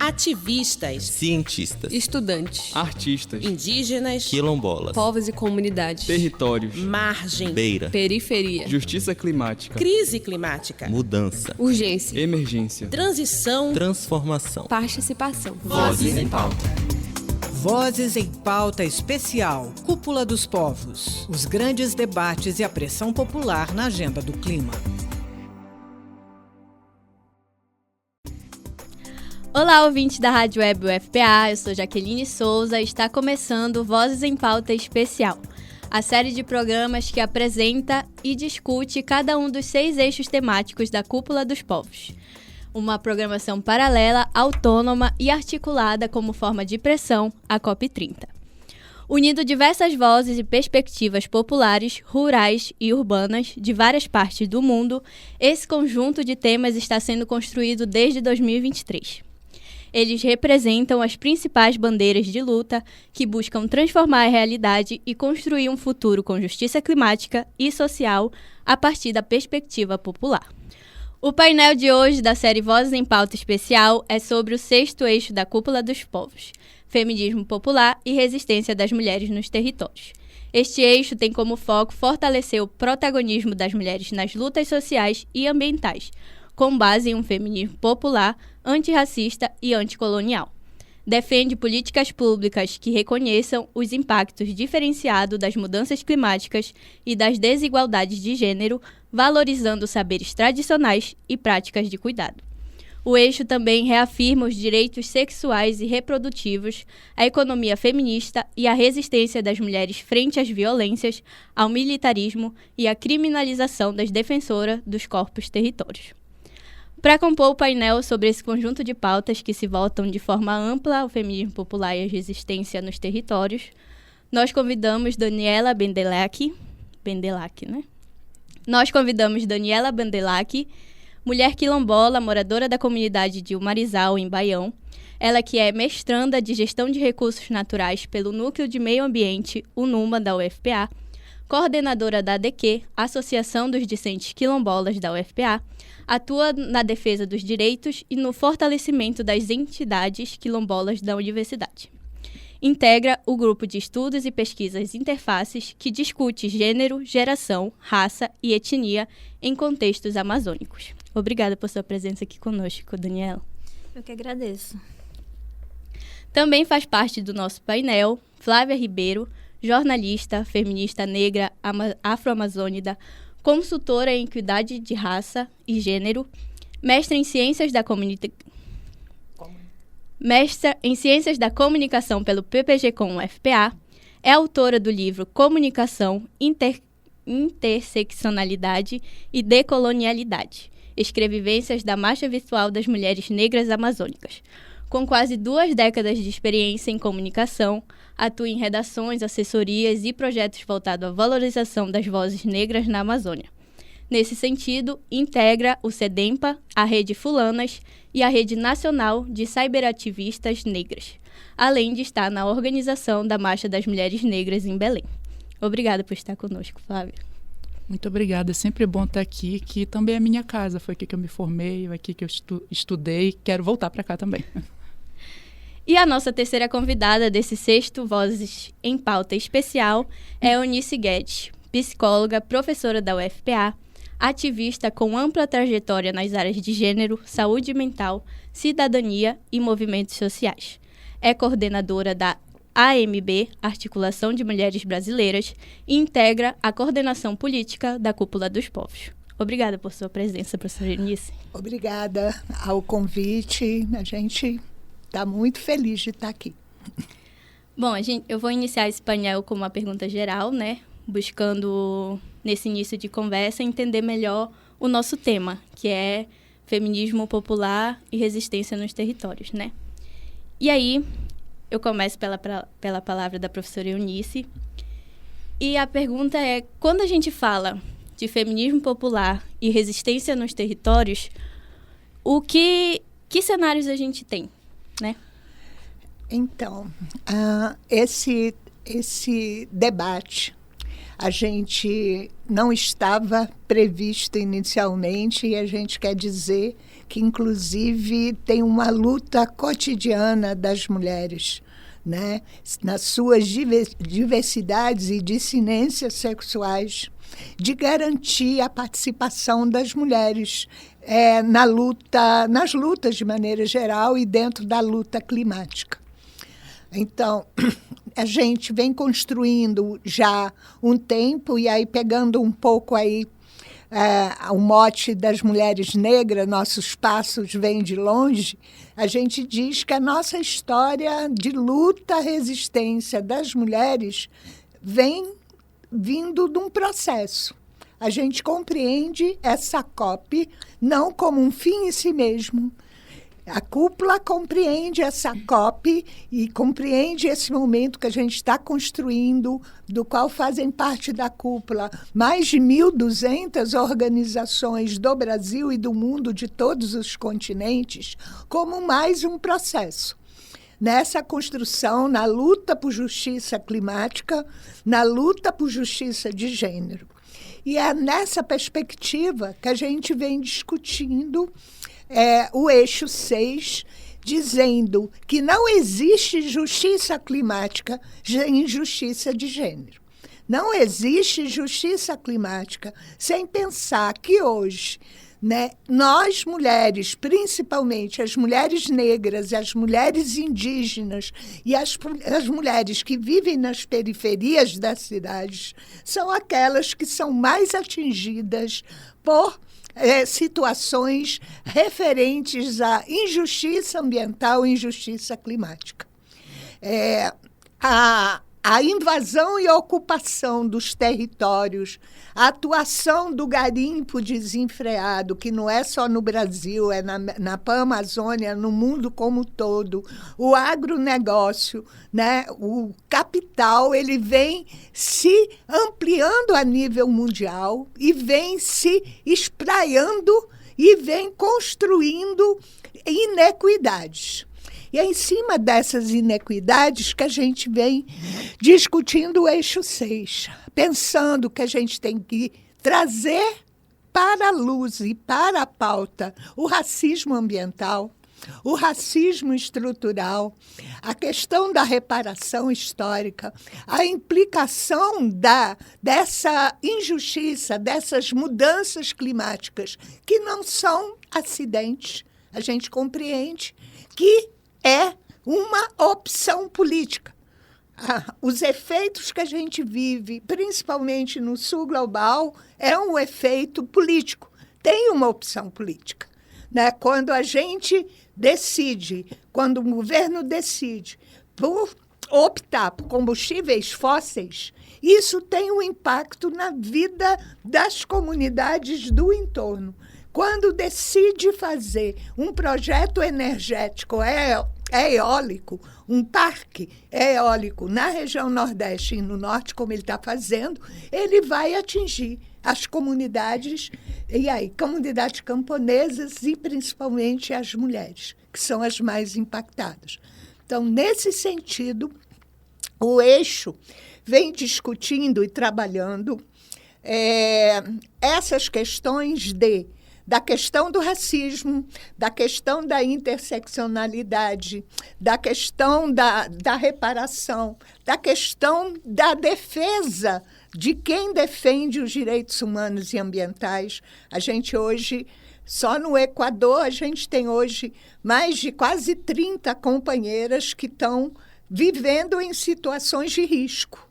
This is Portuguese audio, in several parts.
ativistas, cientistas, estudantes, artistas, indígenas, quilombolas, povos e comunidades, territórios, margem, beira, periferia, justiça climática, crise climática, mudança, urgência, emergência, transição, transformação. participação. Vozes em Pauta. Vozes em Pauta Especial, Cúpula dos Povos. Os grandes debates e a pressão popular na agenda do clima. Olá, ouvintes da Rádio Web UFPA, eu sou Jaqueline Souza e está começando Vozes em Pauta Especial, a série de programas que apresenta e discute cada um dos 6 eixos temáticos da Cúpula dos Povos. Uma programação paralela, autônoma e articulada como forma de pressão à COP30. Unindo diversas vozes e perspectivas populares, rurais e urbanas de várias partes do mundo, esse conjunto de temas está sendo construído desde 2023. Eles representam as principais bandeiras de luta que buscam transformar a realidade e construir um futuro com justiça climática e social a partir da perspectiva popular. O painel de hoje da série Vozes em Pauta Especial é sobre o 6º eixo da Cúpula dos Povos, feminismo popular e resistência das mulheres nos territórios. Este eixo tem como foco fortalecer o protagonismo das mulheres nas lutas sociais e ambientais, com base em um feminismo popular, antirracista e anticolonial. Defende políticas públicas que reconheçam os impactos diferenciados das mudanças climáticas e das desigualdades de gênero, valorizando saberes tradicionais e práticas de cuidado. O eixo também reafirma os direitos sexuais e reprodutivos, a economia feminista e a resistência das mulheres frente às violências, ao militarismo e à criminalização das defensoras dos corpos territórios. Para compor o painel sobre esse conjunto de pautas que se voltam de forma ampla ao feminismo popular e à resistência nos territórios, nós convidamos Daniela Bendelack, Nós convidamos Daniela Bendelack, mulher quilombola, moradora da comunidade de Umarizal, em Baião. Ela que é mestranda de Gestão de Recursos Naturais pelo Núcleo de Meio Ambiente, UNUMA, da UFPA, coordenadora da ADQ, Associação dos Discentes Quilombolas da UFPA, atua na defesa dos direitos e no fortalecimento das entidades quilombolas da universidade. Integra o grupo de estudos e pesquisas Interfaces, que discute gênero, geração, raça e etnia em contextos amazônicos. Obrigada por sua presença aqui conosco, Daniela. Eu que agradeço. Também faz parte do nosso painel Flávia Ribeiro, jornalista, feminista negra, afro-amazônida, consultora em equidade de raça e gênero, mestra em ciências da comunicação pelo PPG-Com UFPA, é autora do livro Comunicação, Interseccionalidade e Decolonialidade, Escrevivências da Marcha Virtual das Mulheres Negras Amazônicas. Com quase 2 décadas de experiência em comunicação, atua em redações, assessorias e projetos voltados à valorização das vozes negras na Amazônia. Nesse sentido, integra o CEDEMPA, a Rede Fulanas e a Rede Nacional de Cyberativistas Negras, além de estar na organização da Marcha das Mulheres Negras em Belém. Obrigada por estar conosco, Flávia. Muito obrigada, é sempre bom estar aqui, que também é minha casa, foi aqui que eu me formei, aqui que eu estudei, quero voltar para cá também. E a nossa terceira convidada desse 6º Vozes em Pauta Especial é Eunice Guedes, psicóloga, professora da UFPA, ativista com ampla trajetória nas áreas de gênero, saúde mental, cidadania e movimentos sociais. É coordenadora da AMB, Articulação de Mulheres Brasileiras, e integra a coordenação política da Cúpula dos Povos. Obrigada por sua presença, professora Eunice. Obrigada ao convite, a gente está muito feliz de estar aqui. Bom, eu vou iniciar esse painel com uma pergunta geral, né? Buscando, nesse início de conversa, entender melhor o nosso tema, que é feminismo popular e resistência nos territórios, né? E aí, eu começo pela palavra da professora Eunice. E a pergunta é, quando a gente fala de feminismo popular e resistência nos territórios, que cenários a gente tem, né? Então, esse debate a gente não estava previsto inicialmente e a gente quer dizer que inclusive tem uma luta cotidiana das mulheres, né? Nas suas diversidades e dissidências sexuais, de garantir a participação das mulheres nas lutas de maneira geral e dentro da luta climática. Então, a gente vem construindo já um tempo, e aí pegando um pouco aí o mote das mulheres negras, nossos passos vêm de longe, a gente diz que a nossa história de luta, resistência das mulheres vem vindo de um processo. A gente compreende essa COP não como um fim em si mesmo. A cúpula compreende essa COP e compreende esse momento que a gente está construindo, do qual fazem parte da cúpula mais de 1.200 organizações do Brasil e do mundo, de todos os continentes, como mais um processo. Nessa construção, na luta por justiça climática, na luta por justiça de gênero. E é nessa perspectiva que a gente vem discutindo o eixo 6, dizendo que não existe justiça climática sem justiça de gênero. Não existe justiça climática sem pensar que hoje, né, nós mulheres, principalmente as mulheres negras, as mulheres indígenas e as mulheres que vivem nas periferias das cidades, são aquelas que são mais atingidas por situações referentes à injustiça ambiental e injustiça climática. A invasão e ocupação dos territórios, a atuação do garimpo desenfreado, que não é só no Brasil, é na Pan-Amazônia, no mundo como um todo, o agronegócio, né? O capital, ele vem se ampliando a nível mundial e vem se espraiando e vem construindo inequidades. E é em cima dessas inequidades que a gente vem discutindo o eixo 6, pensando que a gente tem que trazer para a luz e para a pauta o racismo ambiental, o racismo estrutural, a questão da reparação histórica, a implicação dessa injustiça, dessas mudanças climáticas, que não são acidentes. A gente compreende que é uma opção política. Os efeitos que a gente vive, principalmente no sul global, é um efeito político. Tem uma opção política, né? Quando a gente decide, quando o governo decide por optar por combustíveis fósseis, isso tem um impacto na vida das comunidades do entorno. Quando decide fazer um projeto energético eólico, um parque eólico na região Nordeste e no Norte, como ele está fazendo, ele vai atingir as comunidades, e aí, comunidades camponesas e principalmente as mulheres, que são as mais impactadas. Então, nesse sentido, o eixo vem discutindo e trabalhando essas questões da questão do racismo, da questão da interseccionalidade, da questão da reparação, da questão da defesa de quem defende os direitos humanos e ambientais. A gente hoje, só no Equador, a gente tem hoje mais de quase 30 companheiras que estão vivendo em situações de risco.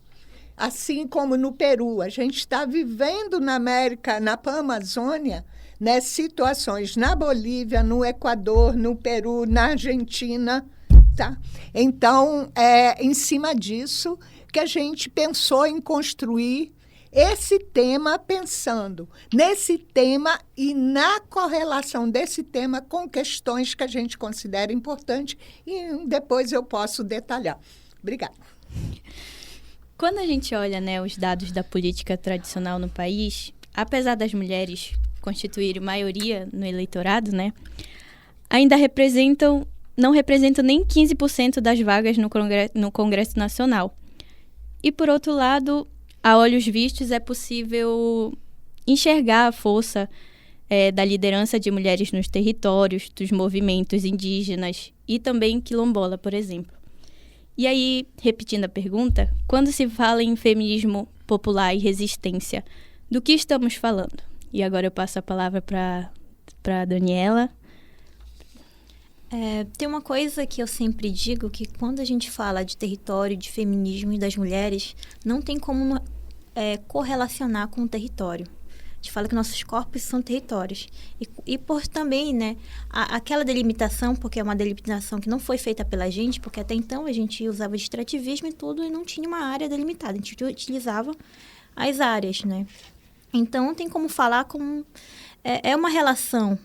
Assim como no Peru, a gente está vivendo na América, na Pan-Amazônia, né, situações na Bolívia, no Equador, no Peru, na Argentina. Tá? Então, é em cima disso que a gente pensou em construir esse tema, pensando nesse tema e na correlação desse tema com questões que a gente considera importantes, e depois eu posso detalhar. Obrigada. Quando a gente olha, né, os dados da política tradicional no país, apesar das mulheres constituírem maioria no eleitorado, né, ainda não representam nem 15% das vagas no Congresso Nacional. E, por outro lado, a olhos vistos, é possível enxergar a força da liderança de mulheres nos territórios, dos movimentos indígenas e também quilombola, por exemplo. E aí, repetindo a pergunta, quando se fala em feminismo popular e resistência, do que estamos falando? E agora eu passo a palavra para a Daniela. Tem uma coisa que eu sempre digo, que quando a gente fala de território, de feminismo e das mulheres, não tem como correlacionar com o território. A gente fala que nossos corpos são territórios. E por também, né, aquela delimitação, porque é uma delimitação que não foi feita pela gente, porque até então a gente usava extrativismo e tudo e não tinha uma área delimitada. A gente utilizava as áreas, né? Então, tem como falar como... É uma relação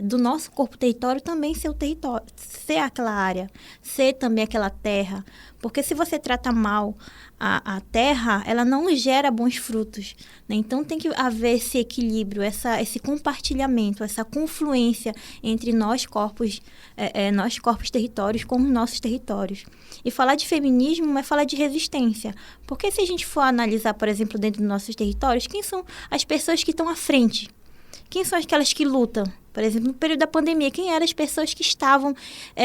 do nosso corpo-território também ser o território, ser aquela área, ser também aquela terra. Porque se você trata mal a terra, ela não gera bons frutos, né? Então tem que haver esse equilíbrio, esse compartilhamento, essa confluência entre nós corpos territórios com os nossos territórios. E falar de feminismo é falar de resistência. Porque se a gente for analisar, por exemplo, dentro dos nossos territórios, quem são as pessoas que estão à frente? Quem são aquelas que lutam? Por exemplo, no período da pandemia, quem eram as pessoas que estavam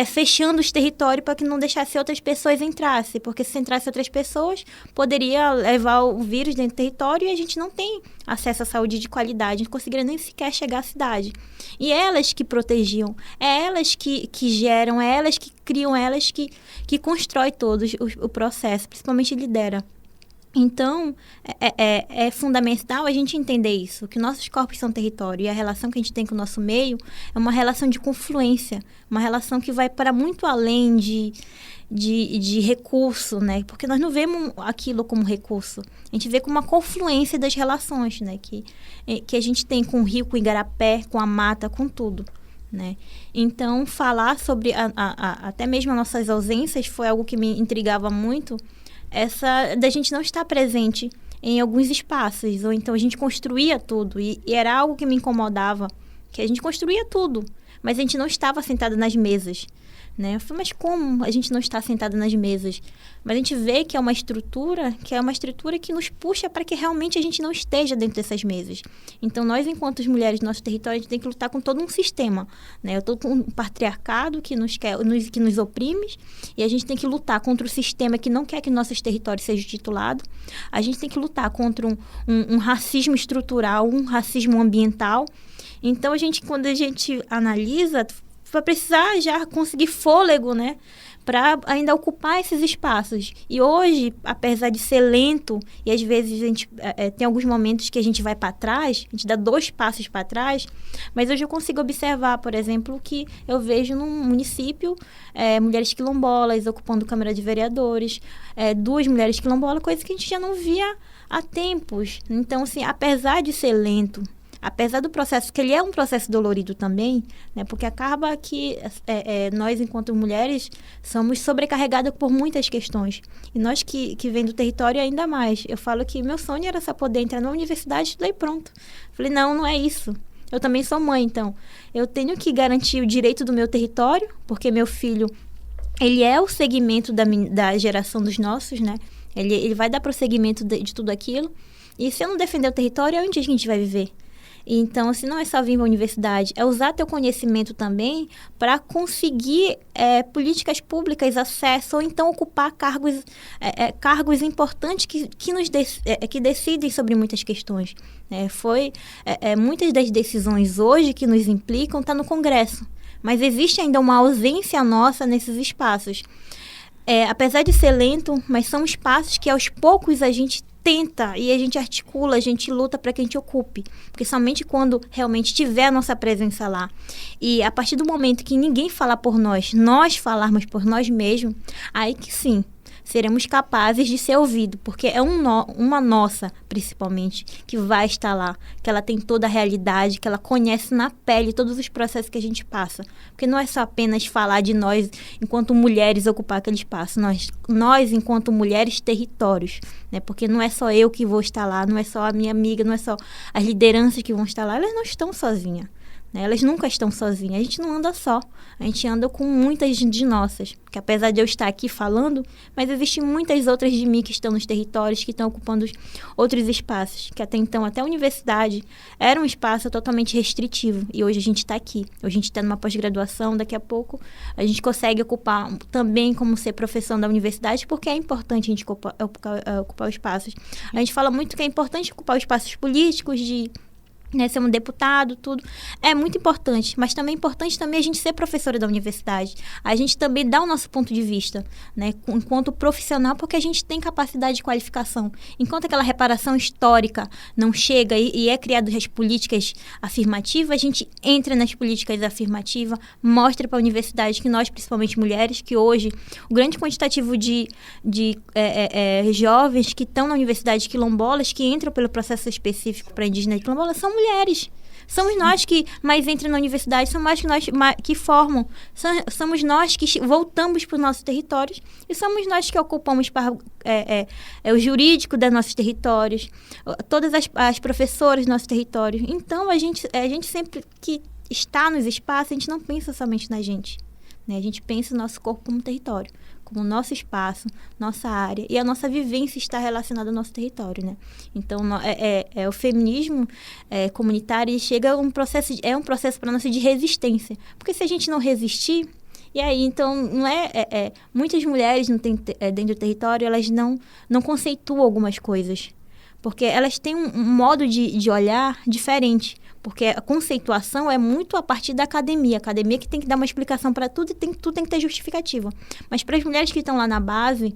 fechando os territórios para que não deixasse outras pessoas entrassem? Porque se entrasse outras pessoas, poderia levar o vírus dentro do território e a gente não tem acesso à saúde de qualidade, não conseguiria nem sequer chegar à cidade. E é elas que protegiam, é elas que geram, é elas que criam, é elas que constroem todo o processo, principalmente lidera. Então, é fundamental a gente entender isso, que nossos corpos são território e a relação que a gente tem com o nosso meio é uma relação de confluência, uma relação que vai para muito além de recurso, né? Porque nós não vemos aquilo como recurso, a gente vê como uma confluência das relações, né? Que a gente tem com o rio, com o igarapé, com a mata, com tudo, né? Então, falar sobre até mesmo as nossas ausências foi algo que me intrigava muito, essa da gente não estar presente em alguns espaços, ou então a gente construía tudo, e era algo que me incomodava, que a gente construía tudo, mas a gente não estava sentada nas mesas, né? Eu falei, mas como a gente não está sentada nas mesas? Mas a gente vê que é uma estrutura que nos puxa para que realmente a gente não esteja dentro dessas mesas. Então, nós, enquanto mulheres do nosso território, a gente tem que lutar com todo um sistema, né? Eu tô com um patriarcado que nos oprime, e a gente tem que lutar contra o sistema que não quer que nossos territórios sejam titulados. A gente tem que lutar contra um racismo estrutural, um racismo ambiental. Então, quando a gente analisa, vai precisar já conseguir fôlego, né, para ainda ocupar esses espaços. E hoje, apesar de ser lento, e às vezes a gente tem alguns momentos que a gente vai para trás, a gente dá 2 passos para trás, mas hoje eu consigo observar, por exemplo, que eu vejo num município mulheres quilombolas ocupando Câmara de Vereadores, 2 mulheres quilombolas, coisa que a gente já não via há tempos. Então, assim, apesar de ser lento, apesar do processo, que ele é um processo dolorido também, né, porque acaba que nós, enquanto mulheres, somos sobrecarregadas por muitas questões. E nós que vem do território ainda mais. Eu falo que meu sonho era só poder entrar na universidade, estudar e pronto. Falei, não é isso. Eu também sou mãe, então eu tenho que garantir o direito do meu território, porque meu filho, ele é o segmento da geração dos nossos, né? Ele vai dar prosseguimento de tudo aquilo. E se eu não defender o território, onde a gente vai viver? Então, assim, não é só vir para a universidade, é usar teu conhecimento também para conseguir políticas públicas, acesso, ou então ocupar cargos importantes que decidem sobre muitas questões. Muitas das decisões hoje que nos implicam estão no Congresso, mas existe ainda uma ausência nossa nesses espaços. Apesar de ser lento, mas são espaços que aos poucos a gente tenta e a gente articula, a gente luta para que a gente ocupe. Porque somente quando realmente tiver a nossa presença lá, e a partir do momento que ninguém falar por nós falarmos por nós mesmos, aí que sim, seremos capazes de ser ouvidos, porque é uma nossa, principalmente, que vai estar lá, que ela tem toda a realidade, que ela conhece na pele todos os processos que a gente passa. Porque não é só apenas falar de nós, enquanto mulheres, ocupar aquele espaço. Nós enquanto mulheres, territórios, né? Porque não é só eu que vou estar lá, não é só a minha amiga, não é só as lideranças que vão estar lá, elas não estão sozinhas. né? Elas nunca estão sozinhas. A gente não anda só. A gente anda com muitas de nossas. Que apesar de eu estar aqui falando, mas existem muitas outras de mim que estão nos territórios, que estão ocupando outros espaços. Que até então, até a universidade, era um espaço totalmente restritivo. E hoje a gente está aqui. Hoje a gente está numa pós-graduação. Daqui a pouco a gente consegue ocupar também como ser professor da universidade, porque é importante a gente ocupar os espaços. A gente fala muito que é importante ocupar os espaços políticos, né, ser um deputado, tudo. É muito importante, mas também é importante também a gente ser professora da universidade. A gente também dá o nosso ponto de vista, né, enquanto profissional, porque a gente tem capacidade de qualificação. Enquanto aquela reparação histórica não chega e é criada as políticas afirmativas, a gente entra nas políticas afirmativas, mostra para a universidade que nós, principalmente mulheres, que hoje o grande quantitativo de jovens que estão na universidade quilombolas, que entram pelo processo específico para indígena e quilombola, são mulheres. Somos nós que mais entram na universidade, somos nós que formam, somos nós que voltamos para os nossos territórios e somos nós que ocupamos o jurídico dos nossos territórios, todas as professoras dos nossos territórios. Então, a gente sempre que está nos espaços, a gente não pensa somente na gente, né? A gente pensa o nosso corpo como território, como nosso espaço, nossa área, e a nossa vivência está relacionada ao nosso território, né? Então, o feminismo comunitário chega é um processo para nós de resistência, porque se a gente não resistir, e aí, então, não muitas mulheres dentro do território, elas não conceituam algumas coisas, porque elas têm um modo de olhar diferente. Porque a conceituação é muito a partir da academia. A academia que tem que dar uma explicação para tudo e tudo tem que ter justificativa. Mas para as mulheres que estão lá na base,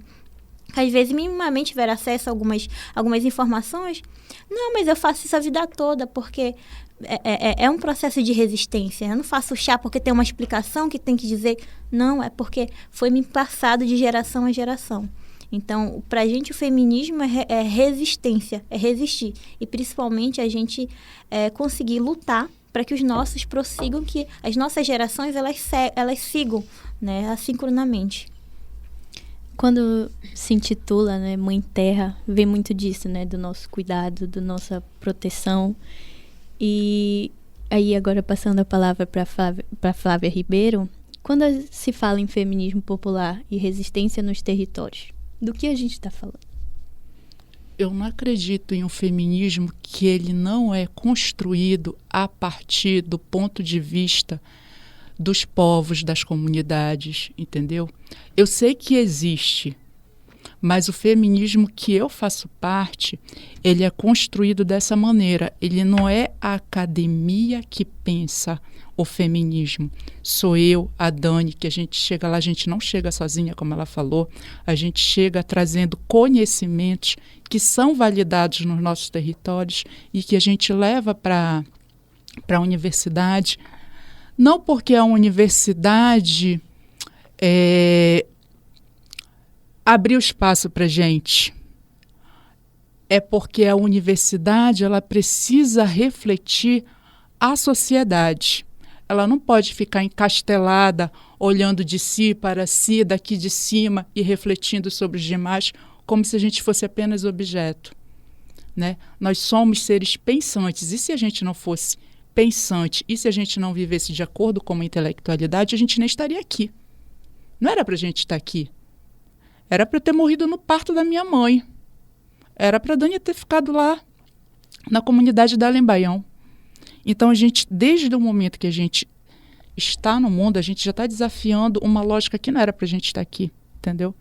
que às vezes minimamente tiveram acesso a algumas informações, não, mas eu faço isso a vida toda, porque é um processo de resistência. Eu não faço chá porque tem uma explicação que tem que dizer. Não, é porque foi me passado de geração a geração. Então, para a gente, o feminismo é resistência, é resistir. E, principalmente, a gente conseguir lutar para que os nossos prossigam, que as nossas gerações, elas sigam, né, assincronamente. Quando se intitula, né, Mãe Terra, vem muito disso, né, do nosso cuidado, da nossa proteção. E aí, agora, passando a palavra para Flávia Ribeiro, quando se fala em feminismo popular e resistência nos territórios, do que a gente está falando? Eu não acredito em um feminismo que ele não é construído a partir do ponto de vista dos povos, das comunidades, entendeu? Eu sei que existe, mas o feminismo que eu faço parte, ele é construído dessa maneira. Ele não é a academia que pensa o feminismo. Sou eu, a Dani, que a gente chega lá, a gente não chega sozinha, como ela falou, a gente chega trazendo conhecimentos que são validados nos nossos territórios e que a gente leva para a universidade, não porque a universidade abriu espaço para a gente, é porque a universidade ela precisa refletir a sociedade. Ela não pode ficar encastelada, olhando de si para si, daqui de cima e refletindo sobre os demais, como se a gente fosse apenas objeto, né? Nós somos seres pensantes, e se a gente não fosse pensante, e se a gente não vivesse de acordo com a intelectualidade, a gente nem estaria aqui. Não era para a gente estar aqui. Era para eu ter morrido no parto da minha mãe. Era para a Dani ter ficado lá na comunidade da Além-Baião. Então, a gente, desde o momento que a gente está no mundo, a gente já está desafiando uma lógica que não era para a gente estar aqui, entendeu?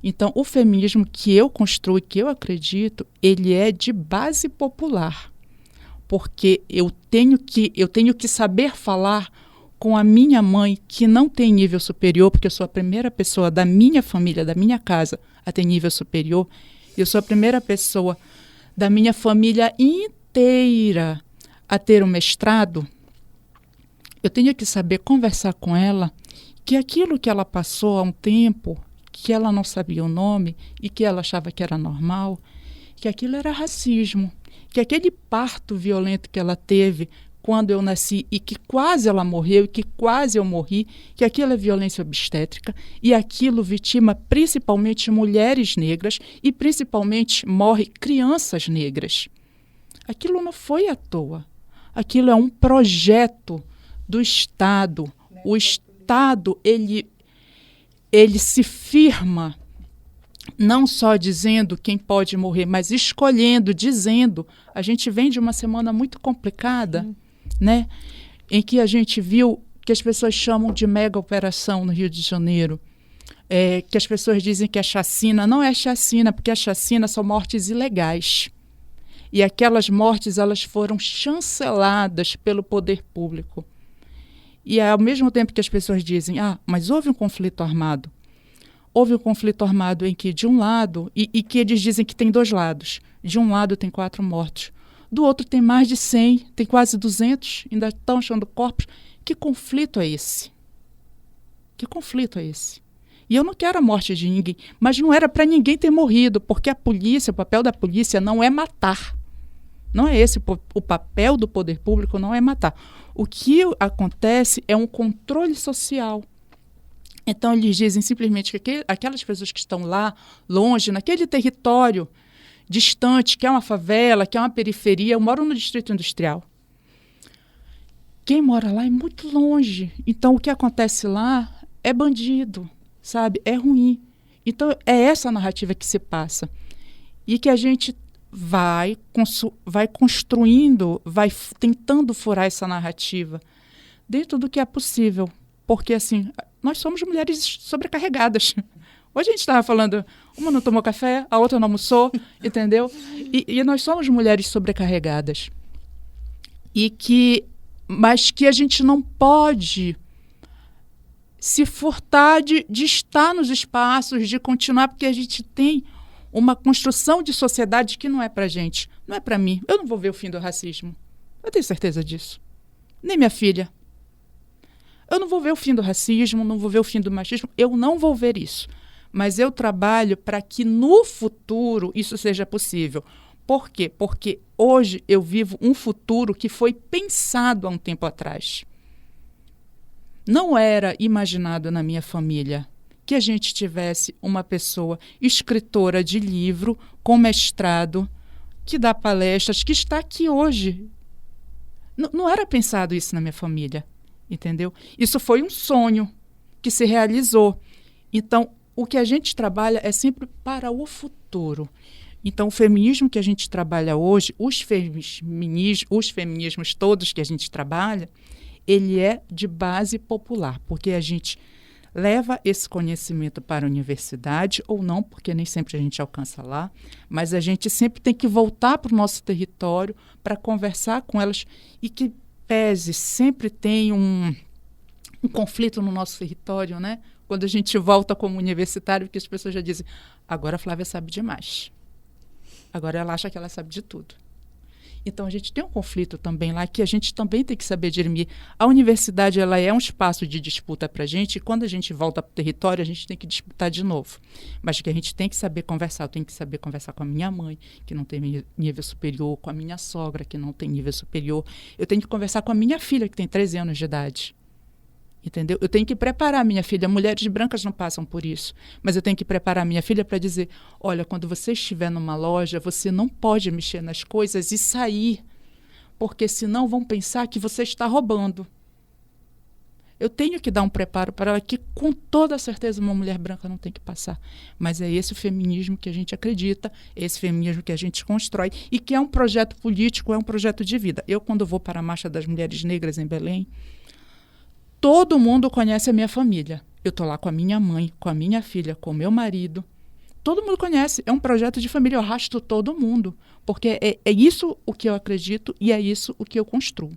Então, o feminismo que eu construo e que eu acredito, ele é de base popular. Porque eu tenho que saber falar com a minha mãe, que não tem nível superior, porque eu sou a primeira pessoa da minha família, da minha casa, a ter nível superior. Eu sou a primeira pessoa da minha família inteira a ter um mestrado. Eu tenho que saber conversar com ela que aquilo que ela passou há um tempo, que ela não sabia o nome e que ela achava que era normal, que aquilo era racismo, que aquele parto violento que ela teve quando eu nasci e que quase ela morreu e que quase eu morri, que aquilo é violência obstétrica e aquilo vitima principalmente mulheres negras e principalmente morre crianças negras. Aquilo não foi à toa. Aquilo é um projeto do Estado. O Estado, ele se firma não só dizendo quem pode morrer, mas escolhendo, dizendo. A gente vem de uma semana muito complicada, né? Em que a gente viu que as pessoas chamam de mega operação no Rio de Janeiro, que as pessoas dizem que é chacina. Não é chacina, porque a chacina são mortes ilegais. E aquelas mortes, elas foram chanceladas pelo poder público. E ao mesmo tempo que as pessoas dizem, mas houve um conflito armado. Houve um conflito armado em que, de um lado, e que eles dizem que tem 2 lados. De um lado tem 4 mortos. Do outro tem mais de 100, tem quase 200, ainda estão achando corpos. Que conflito é esse? Que conflito é esse? E eu não quero a morte de ninguém, mas não era para ninguém ter morrido, porque a polícia, o papel da polícia não é matar. Não é esse o papel do poder público, não é matar. O que acontece é um controle social. Então, eles dizem simplesmente que aquelas pessoas que estão lá, longe, naquele território distante, que é uma favela, que é uma periferia, eu moro no Distrito Industrial. Quem mora lá é muito longe. Então, o que acontece lá é bandido, sabe? É ruim. Então, é essa narrativa que se passa. E que a gente vai construindo, vai tentando furar essa narrativa dentro do que é possível. Porque, assim, nós somos mulheres sobrecarregadas. Hoje a gente estava falando, uma não tomou café, a outra não almoçou, entendeu? E nós somos mulheres sobrecarregadas. Mas que a gente não pode se furtar de estar nos espaços, de continuar, porque a gente tem uma construção de sociedade que não é para gente, não é para mim. Eu não vou ver o fim do racismo. Eu tenho certeza disso. Nem minha filha. Eu não vou ver o fim do racismo, não vou ver o fim do machismo, eu não vou ver isso. Mas eu trabalho para que no futuro isso seja possível. Por quê? Porque hoje eu vivo um futuro que foi pensado há um tempo atrás. Não era imaginado na minha família que a gente tivesse uma pessoa escritora de livro, com mestrado, que dá palestras, que está aqui hoje. Não era pensado isso na minha família, entendeu? Isso foi um sonho que se realizou. Então, o que a gente trabalha é sempre para o futuro. Então, o feminismo que a gente trabalha hoje, os feminismos todos que a gente trabalha, ele é de base popular, porque a gente leva esse conhecimento para a universidade, ou não, porque nem sempre a gente alcança lá, mas a gente sempre tem que voltar para o nosso território para conversar com elas, e que pese, sempre tem um conflito no nosso território, né? Quando a gente volta como universitário, que as pessoas já dizem, agora a Flávia sabe demais. Agora ela acha que ela sabe de tudo. Então, a gente tem um conflito também lá que a gente também tem que saber dirimir. A universidade, ela é um espaço de disputa para a gente, e quando a gente volta para o território, a gente tem que disputar de novo. Mas que a gente tem que saber conversar. Eu tenho que saber conversar com a minha mãe, que não tem nível superior, com a minha sogra, que não tem nível superior. Eu tenho que conversar com a minha filha, que tem 13 anos de idade. Entendeu? Eu tenho que preparar a minha filha. Mulheres brancas não passam por isso. Mas eu tenho que preparar a minha filha para dizer, olha, quando você estiver numa loja, você não pode mexer nas coisas e sair, porque senão vão pensar que você está roubando. Eu tenho que dar um preparo para ela que, com toda certeza, uma mulher branca não tem que passar. Mas é esse o feminismo que a gente acredita, é esse feminismo que a gente constrói e que é um projeto político, é um projeto de vida. Eu, quando vou para a Marcha das Mulheres Negras em Belém, todo mundo conhece a minha família. Eu estou lá com a minha mãe, com a minha filha, com o meu marido. Todo mundo conhece. É um projeto de família. Eu arrasto todo mundo. Porque é isso o que eu acredito e é isso o que eu construo.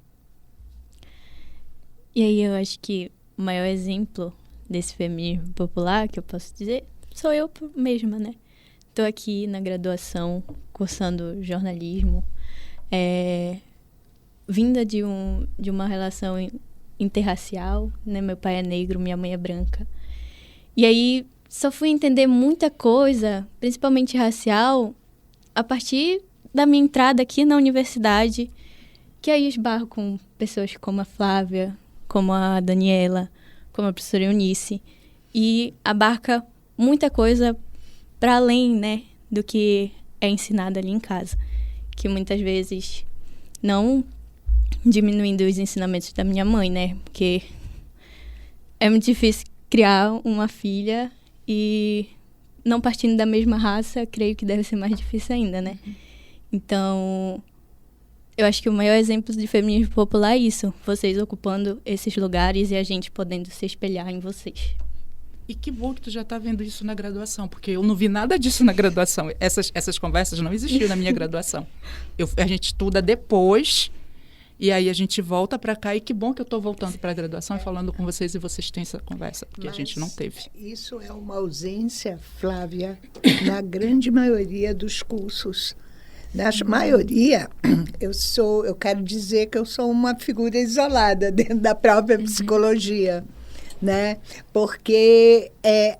E aí eu acho que o maior exemplo desse feminismo popular, que eu posso dizer, sou eu mesma, né? Estou aqui na graduação, cursando jornalismo, vinda de uma relação interracial, né? Meu pai é negro, minha mãe é branca. E aí só fui entender muita coisa, principalmente racial, a partir da minha entrada aqui na universidade, que aí esbarro com pessoas como a Flávia, como a Daniela, como a professora Eunice, e abarca muita coisa para além, né, do que é ensinado ali em casa, que muitas vezes não diminuindo os ensinamentos da minha mãe, né? Porque é muito difícil criar uma filha e não partindo da mesma raça, creio que deve ser mais difícil ainda, né? Então, eu acho que o maior exemplo de feminismo popular é isso. Vocês ocupando esses lugares e a gente podendo se espelhar em vocês. E que bom que tu já está vendo isso na graduação, porque eu não vi nada disso na graduação. Essas conversas não existiam na minha graduação. A gente estuda depois, e aí a gente volta para cá. E que bom que eu estou voltando para a graduação e falando com vocês, e vocês têm essa conversa, porque a gente não teve. Isso é uma ausência, Flávia, na grande maioria dos cursos. Na maioria, eu quero dizer que eu sou uma figura isolada dentro da própria psicologia. Né? Porque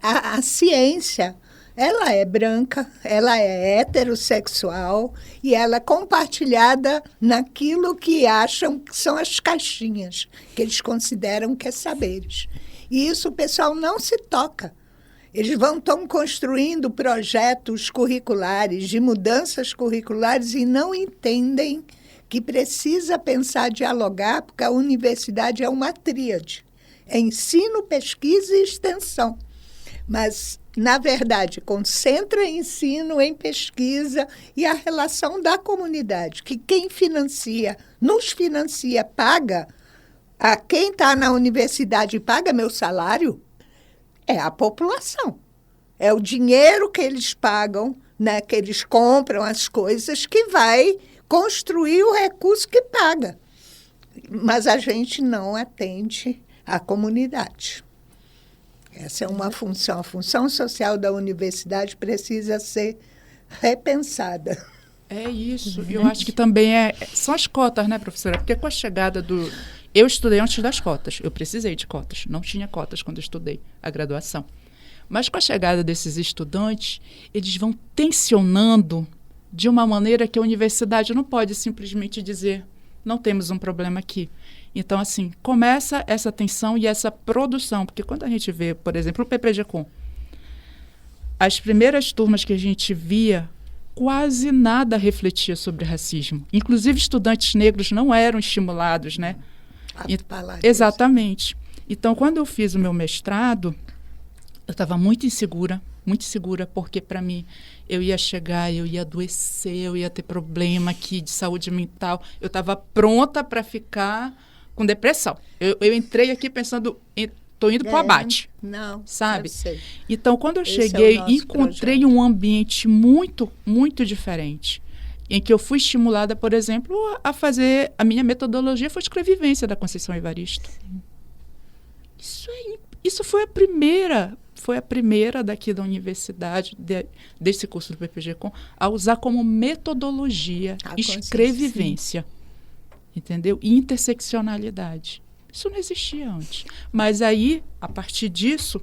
a ciência, ela é branca, ela é heterossexual e ela é compartilhada naquilo que acham que são as caixinhas, que eles consideram que é saberes. E isso o pessoal não se toca. Eles estão construindo projetos curriculares, de mudanças curriculares, e não entendem que precisa pensar, dialogar, porque a universidade é uma tríade. É ensino, pesquisa e extensão. Mas, na verdade, concentra ensino em pesquisa e a relação da comunidade, que quem financia, nos financia, paga, a quem está na universidade paga meu salário, é a população. É o dinheiro que eles pagam, né, que eles compram as coisas, que vai construir o recurso que paga. Mas a gente não atende a comunidade. Essa é uma função. A função social da universidade precisa ser repensada. É isso. Eu acho que também são as cotas, né, professora? Porque com a chegada do... Eu estudei antes das cotas. Eu precisei de cotas. Não tinha cotas quando eu estudei a graduação. Mas com a chegada desses estudantes, eles vão tensionando de uma maneira que a universidade não pode simplesmente dizer: não temos um problema aqui. Então, assim, começa essa tensão e essa produção, porque quando a gente vê, por exemplo, o PPG-Com, as primeiras turmas que a gente via, quase nada refletia sobre racismo. Inclusive, estudantes negros não eram estimulados, né? Exatamente. Então, quando eu fiz o meu mestrado, eu estava muito insegura, porque, para mim, eu ia chegar, eu ia adoecer, eu ia ter problema aqui de saúde mental. Eu estava pronta para ficar com depressão. Eu entrei aqui pensando, estou indo para o abate. Não, sabe? eu sei. Então, quando eu Esse cheguei, é o nosso encontrei projeto. um ambiente muito, muito diferente, em que eu fui estimulada, por exemplo, a fazer... A minha metodologia foi escrevivência da Conceição Evaristo. Isso foi a primeira daqui da universidade, desse curso do PPG-Com, a usar como metodologia escrevivência. Entendeu? E interseccionalidade. Isso não existia antes. Mas aí, a partir disso,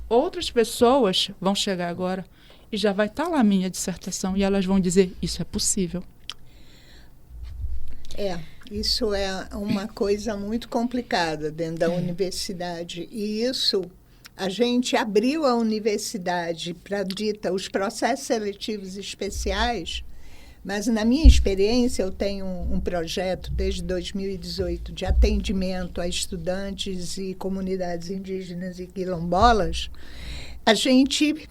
outras pessoas vão chegar agora e já vai estar lá a minha dissertação e elas vão dizer: isso é possível. Isso é uma coisa muito complicada dentro da universidade. E isso, a gente abriu a universidade para os processos seletivos especiais, mas, na minha experiência, eu tenho um projeto desde 2018 de atendimento a estudantes e comunidades indígenas e quilombolas. A gente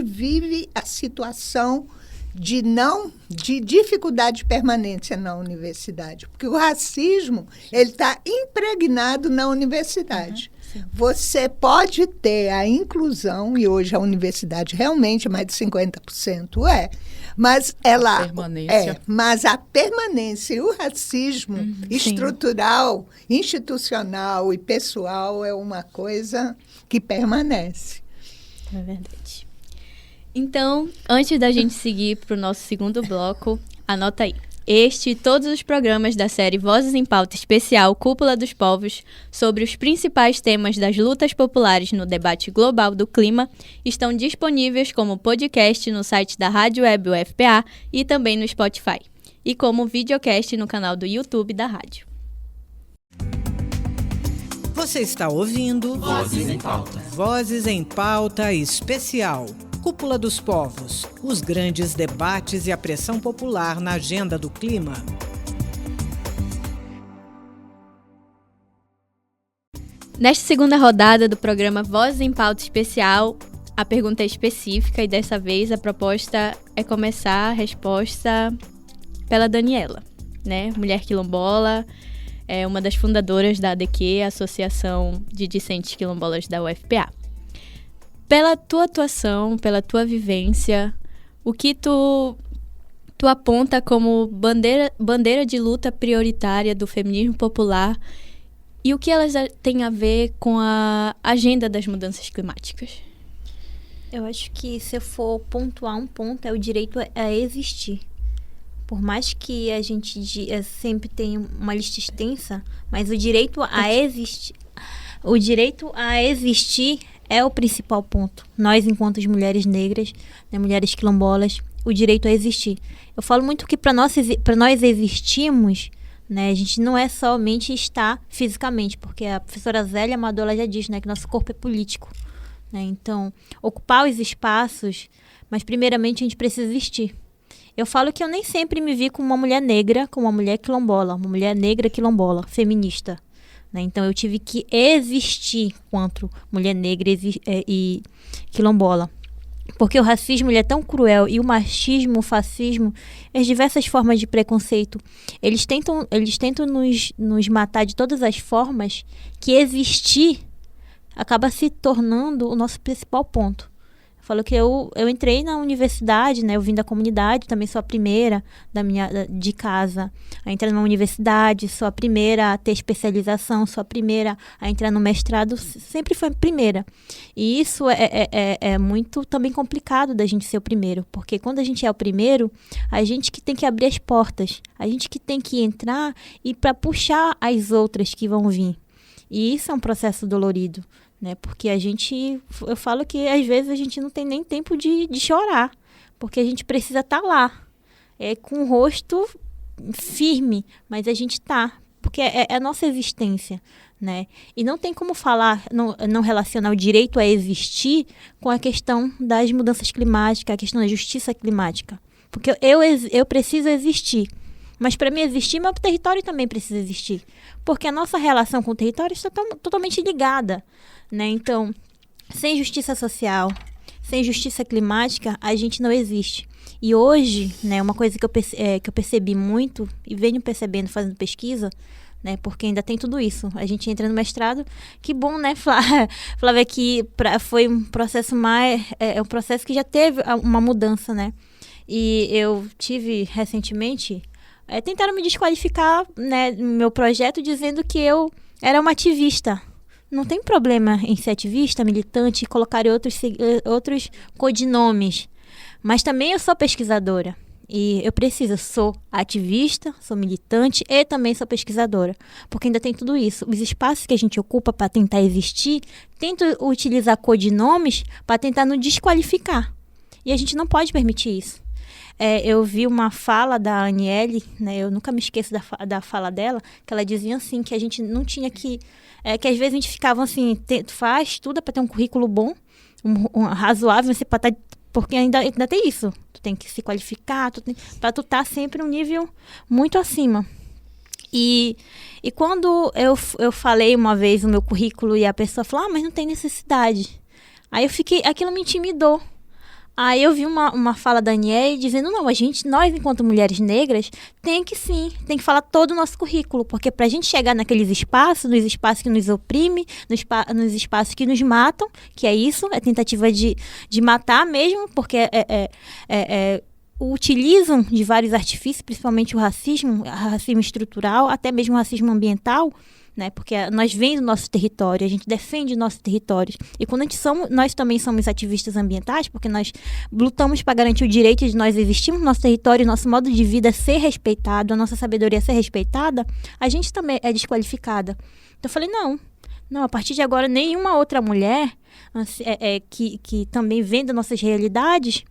vive a situação de dificuldade de permanência na universidade, porque o racismo ele está impregnado na universidade. Você pode ter a inclusão, e hoje a universidade realmente mais de 50% mas mas a permanência e o racismo estrutural, institucional e pessoal é uma coisa que permanece. É verdade. Então, antes da gente seguir para o nosso segundo bloco, anota aí. Este e todos os programas da série Vozes em Pauta Especial Cúpula dos Povos, sobre os principais temas das lutas populares no debate global do clima, estão disponíveis como podcast no site da Rádio Web UFPA e também no Spotify, e como videocast no canal do YouTube da rádio. Você está ouvindo Vozes em Pauta. Vozes em Pauta Especial. Cúpula dos Povos, os grandes debates e a pressão popular na agenda do clima. Nesta segunda rodada do programa Vozes em Pauta Especial, a pergunta é específica e dessa vez a proposta é começar a resposta pela Daniela, né? Mulher quilombola, é uma das fundadoras da ADQ, a Associação de Discentes Quilombolas da UFPA. Pela tua atuação, pela tua vivência, o que tu aponta como bandeira de luta prioritária do feminismo popular e o que elas têm a ver com a agenda das mudanças climáticas? Eu acho que se eu for pontuar um ponto, é o direito a existir. Por mais que a gente sempre tenha uma lista extensa, mas o direito a existir é o principal ponto. Nós, enquanto mulheres negras, né, mulheres quilombolas, o direito a existir. Eu falo muito que para nós existirmos, né, a gente não é somente estar fisicamente, porque a professora Zélia Amador já diz, né, que nosso corpo é político. Né? Então, ocupar os espaços, mas primeiramente a gente precisa existir. Eu falo que eu nem sempre me vi como uma mulher negra, como uma mulher quilombola, uma mulher negra quilombola, feminista. Né? Então, eu tive que existir enquanto mulher negra e quilombola. Porque o racismo ele é tão cruel e o machismo, o fascismo, as diversas formas de preconceito, eles tentam nos matar de todas as formas que existir acaba se tornando o nosso principal ponto. Eu falo que eu entrei na universidade, né? Eu vim da comunidade, também sou a primeira de casa a entrar numa universidade, sou a primeira a ter especialização, sou a primeira a entrar no mestrado, sempre foi a primeira. E isso é muito também complicado da gente ser o primeiro, porque quando a gente é o primeiro, a gente que tem que abrir as portas, a gente que tem que entrar e para puxar as outras que vão vir. E isso é um processo dolorido. Né? Porque eu falo que às vezes a gente não tem nem tempo de chorar, porque a gente precisa estar lá, com o rosto firme, mas a gente está, porque é a nossa existência, né? E não tem como falar, não relacionar o direito a existir com a questão das mudanças climáticas, a questão da justiça climática, porque eu preciso existir. Mas para mim existir, meu território também precisa existir. Porque a nossa relação com o território está totalmente ligada. Né? Então, sem justiça social, sem justiça climática, a gente não existe. E hoje, né, uma coisa que eu percebi muito, e venho percebendo fazendo pesquisa, né, porque ainda tem tudo isso. A gente entra no mestrado, que bom, né, Flávia, que foi um processo um processo que já teve uma mudança, né? E eu tive recentemente... tentaram me desqualificar, né, no meu projeto, dizendo que eu era uma ativista. Não tem problema em ser ativista, militante, colocar outros codinomes. Mas também eu sou pesquisadora. E eu sou ativista, sou militante e também sou pesquisadora. Porque ainda tem tudo isso. Os espaços que a gente ocupa para tentar existir, tenta utilizar codinomes para tentar nos desqualificar. E a gente não pode permitir isso. Eu vi uma fala da Aniele, né, eu nunca me esqueço da fala dela, que ela dizia assim, que a gente não tinha que às vezes a gente ficava assim, estuda para ter um currículo bom, um razoável, porque ainda tem isso, tu tem que se qualificar, para tu estar sempre um nível muito acima. E quando eu falei uma vez o meu currículo e a pessoa falou, mas não tem necessidade. Aí aquilo me intimidou. Aí eu vi uma fala da Aniele dizendo, não, nós enquanto mulheres negras, tem que falar todo o nosso currículo, porque pra gente chegar naqueles espaços, nos espaços que nos oprimem, nos espaços que nos matam, que é isso, é tentativa de matar mesmo, porque utilizam de vários artifícios, principalmente o racismo estrutural, até mesmo o racismo ambiental, né? Porque nós vemos o nosso território, a gente defende o nosso território. E quando nós também somos ativistas ambientais, porque nós lutamos para garantir o direito de nós existirmos no nosso território, nosso modo de vida ser respeitado, a nossa sabedoria ser respeitada, a gente também é desqualificada. Então eu falei, não, a partir de agora nenhuma outra mulher que também vendo nossas realidades,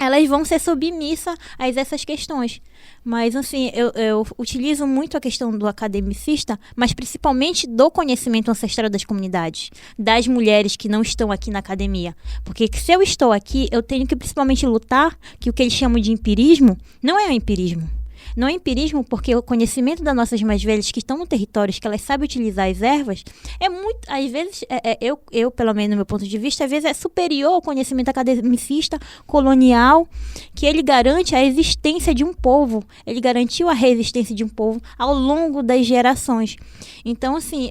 elas vão ser submissas a essas questões. Mas, assim, eu utilizo muito a questão do academicista, mas principalmente do conhecimento ancestral das comunidades, das mulheres que não estão aqui na academia. Porque se eu estou aqui, eu tenho que principalmente lutar que o que eles chamam de empirismo não é o empirismo. Não é empirismo, porque o conhecimento das nossas mais velhas que estão no território, que elas sabem utilizar as ervas, é muito, às vezes, eu, pelo menos no meu ponto de vista, às vezes é superior ao conhecimento academicista, colonial, que ele garante a existência de um povo, ele garantiu a resistência de um povo ao longo das gerações. Então, assim,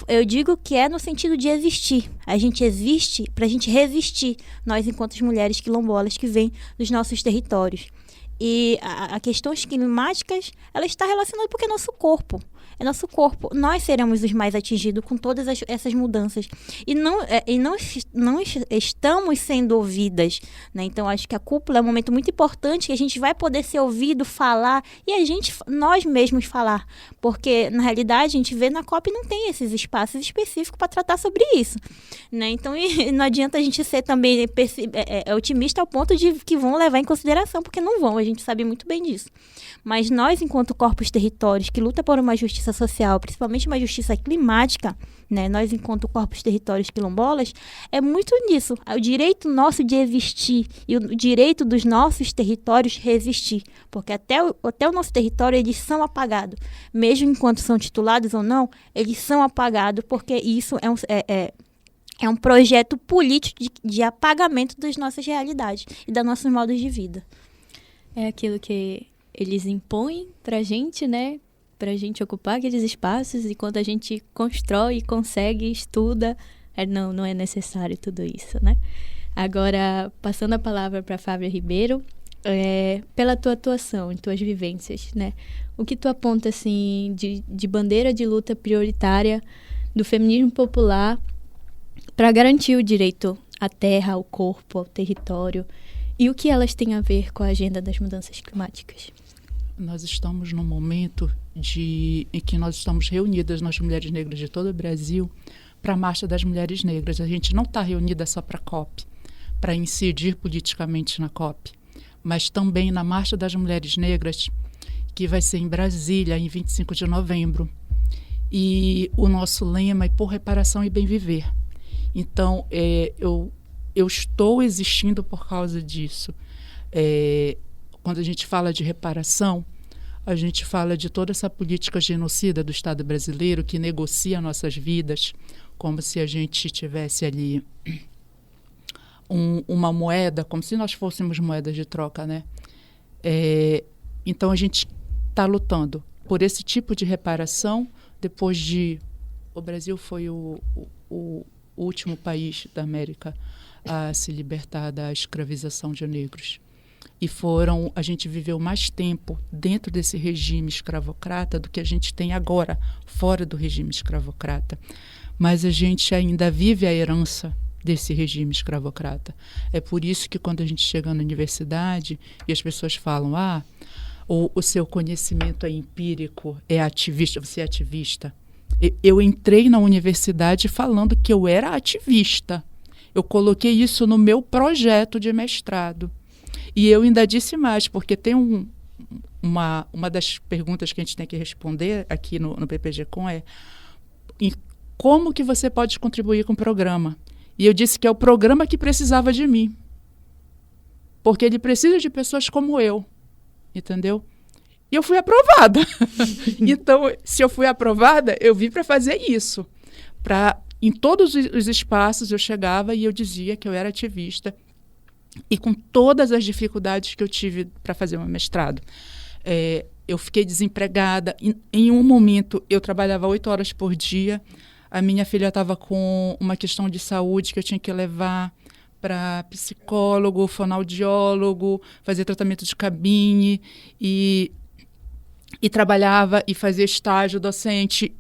eu digo que é no sentido de existir. A gente existe para a gente resistir, nós enquanto mulheres quilombolas que vêm dos nossos territórios. E a questões climáticas, ela está relacionada porque é nosso corpo. É nosso corpo. Nós seremos os mais atingidos com todas essas mudanças. E não estamos sendo ouvidas, né? Então, acho que a cúpula é um momento muito importante que a gente vai poder ser ouvido, falar, e nós mesmos falar. Porque, na realidade, a gente vê na COP não tem esses espaços específicos para tratar sobre isso, né? Então, não adianta a gente ser também otimista ao ponto de que vão levar em consideração, porque não vão, a gente sabe muito bem disso. Mas nós, enquanto corpos territórios que luta por uma justiça social, principalmente uma justiça climática, né? Nós, enquanto corpos territórios quilombolas, é muito nisso. É o direito nosso de existir e o direito dos nossos territórios resistir. Porque até o nosso território, eles são apagados. Mesmo enquanto são titulados ou não, eles são apagados, porque isso é um projeto político de apagamento das nossas realidades e dos nossos modos de vida. É aquilo que eles impõem pra gente, né? Pra gente ocupar aqueles espaços, e quando a gente constrói, consegue, estuda, não é necessário tudo isso, né? Agora, passando a palavra para Fábia Ribeiro, pela tua atuação, em tuas vivências, né? O que tu aponta, assim, de bandeira de luta prioritária do feminismo popular para garantir o direito à terra, ao corpo, ao território, e o que elas têm a ver com a agenda das mudanças climáticas? Nós estamos num momento em que nós estamos reunidas, nós mulheres negras de todo o Brasil, para a Marcha das Mulheres Negras. A gente não está reunida só para a COP, para incidir politicamente na COP, mas também na Marcha das Mulheres Negras, que vai ser em Brasília, em 25 de novembro. E o nosso lema é por reparação e bem viver. Então, eu estou existindo por causa disso. Quando a gente fala de reparação, a gente fala de toda essa política genocida do Estado brasileiro que negocia nossas vidas como se a gente tivesse ali uma moeda, como se nós fôssemos moedas de troca, né? Então a gente está lutando por esse tipo de reparação. Depois o Brasil foi o último país da América a se libertar da escravização de negros. E a gente viveu mais tempo dentro desse regime escravocrata do que a gente tem agora, fora do regime escravocrata. Mas a gente ainda vive a herança desse regime escravocrata. É por isso que quando a gente chega na universidade e as pessoas falam, o seu conhecimento é empírico, é ativista, você é ativista. Eu entrei na universidade falando que eu era ativista. Eu coloquei isso no meu projeto de mestrado. E eu ainda disse mais, porque tem uma das perguntas que a gente tem que responder aqui no PPG-Com como que você pode contribuir com o programa? E eu disse que é o programa que precisava de mim. Porque ele precisa de pessoas como eu, entendeu? E eu fui aprovada. Então, se eu fui aprovada, eu vim para fazer isso. Em todos os espaços eu chegava e eu dizia que eu era ativista, e com todas as dificuldades que eu tive para fazer o meu mestrado. Eu fiquei desempregada. Em um momento, eu trabalhava 8 horas por dia. A minha filha estava com uma questão de saúde que eu tinha que levar para psicólogo, fonoaudiólogo, fazer tratamento de cabine, e trabalhava e fazia estágio docente.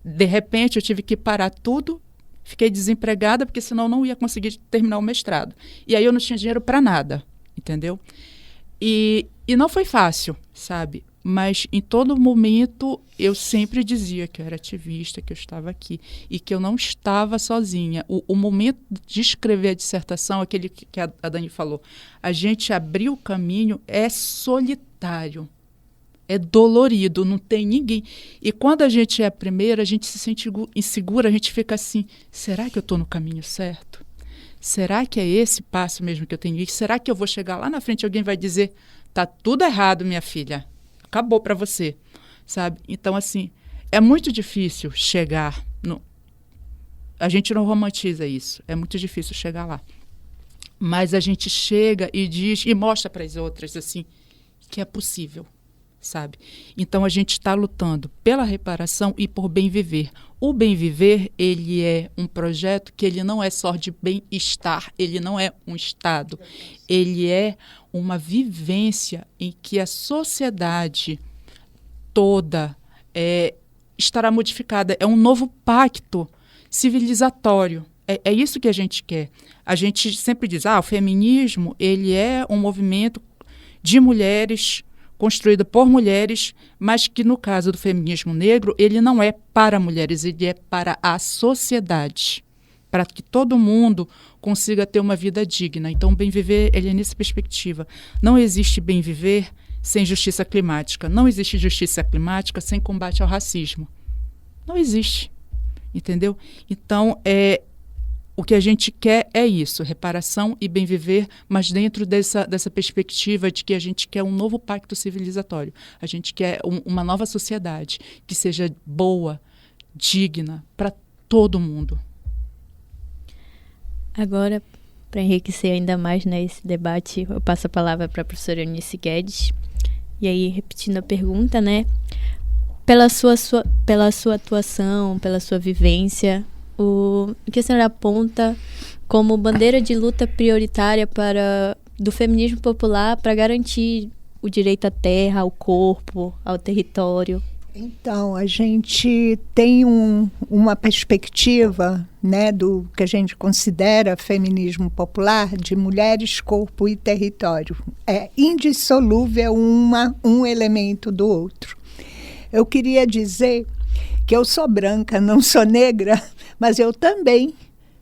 De repente, eu tive que parar tudo. Fiquei desempregada, porque senão não ia conseguir terminar o mestrado. E aí eu não tinha dinheiro para nada, entendeu? E não foi fácil, sabe? Mas em todo momento eu sempre dizia que eu era ativista, que eu estava aqui e que eu não estava sozinha. O momento de escrever a dissertação, aquele que a Dani falou, a gente abrir o caminho é solitário. É dolorido, não tem ninguém. E quando a gente é a primeira, a gente se sente insegura, a gente fica assim, será que eu estou no caminho certo? Será que é esse passo mesmo que eu tenho que ir? Será que eu vou chegar lá na frente e alguém vai dizer, tá tudo errado, minha filha. Acabou para você, sabe? Então, assim, é muito difícil chegar no... A gente não romantiza isso. É muito difícil chegar lá. Mas a gente chega e diz, e mostra para as outras, assim, que é possível, sabe? Então, a gente está lutando pela reparação e por bem viver. O bem viver, ele é um projeto que ele não é só de bem-estar, ele não é um estado. Ele é uma vivência em que a sociedade toda estará modificada. É um novo pacto civilizatório. É isso que a gente quer. A gente sempre diz, o feminismo ele é um movimento de mulheres, construído por mulheres, mas que no caso do feminismo negro, ele não é para mulheres, ele é para a sociedade, para que todo mundo consiga ter uma vida digna. Então, o bem viver, ele é nessa perspectiva. Não existe bem viver sem justiça climática. Não existe justiça climática sem combate ao racismo. Não existe. Entendeu? Então, o que a gente quer é isso, reparação e bem viver, mas dentro dessa perspectiva de que a gente quer um novo pacto civilizatório. A gente quer uma nova sociedade que seja boa, digna para todo mundo. Agora, para enriquecer ainda mais esse debate, eu passo a palavra para a professora Eunice Guedes. E aí, repetindo a pergunta, né? Pela sua atuação, pela sua vivência, o que a senhora aponta como bandeira de luta prioritária do feminismo popular para garantir o direito à terra, ao corpo, ao território? Então, a gente tem uma perspectiva, né, do que a gente considera feminismo popular, de mulheres, corpo e território. É indissolúvel um elemento do outro. Eu queria dizer que eu sou branca, não sou negra, mas eu também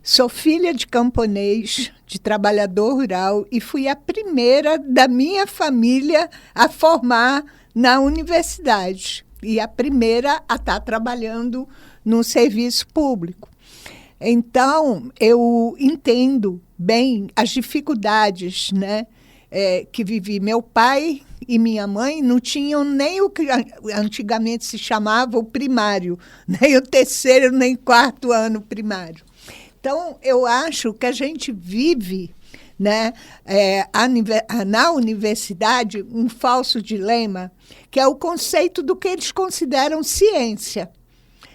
sou filha de camponês, de trabalhador rural, e fui a primeira da minha família a formar na universidade e a primeira a estar trabalhando no serviço público. Então, eu entendo bem as dificuldades, né, que vivi. Meu pai e minha mãe não tinham nem o que antigamente se chamava o primário, nem o terceiro nem quarto ano primário. Então, eu acho que a gente vive, né, na universidade um falso dilema, que é o conceito do que eles consideram ciência.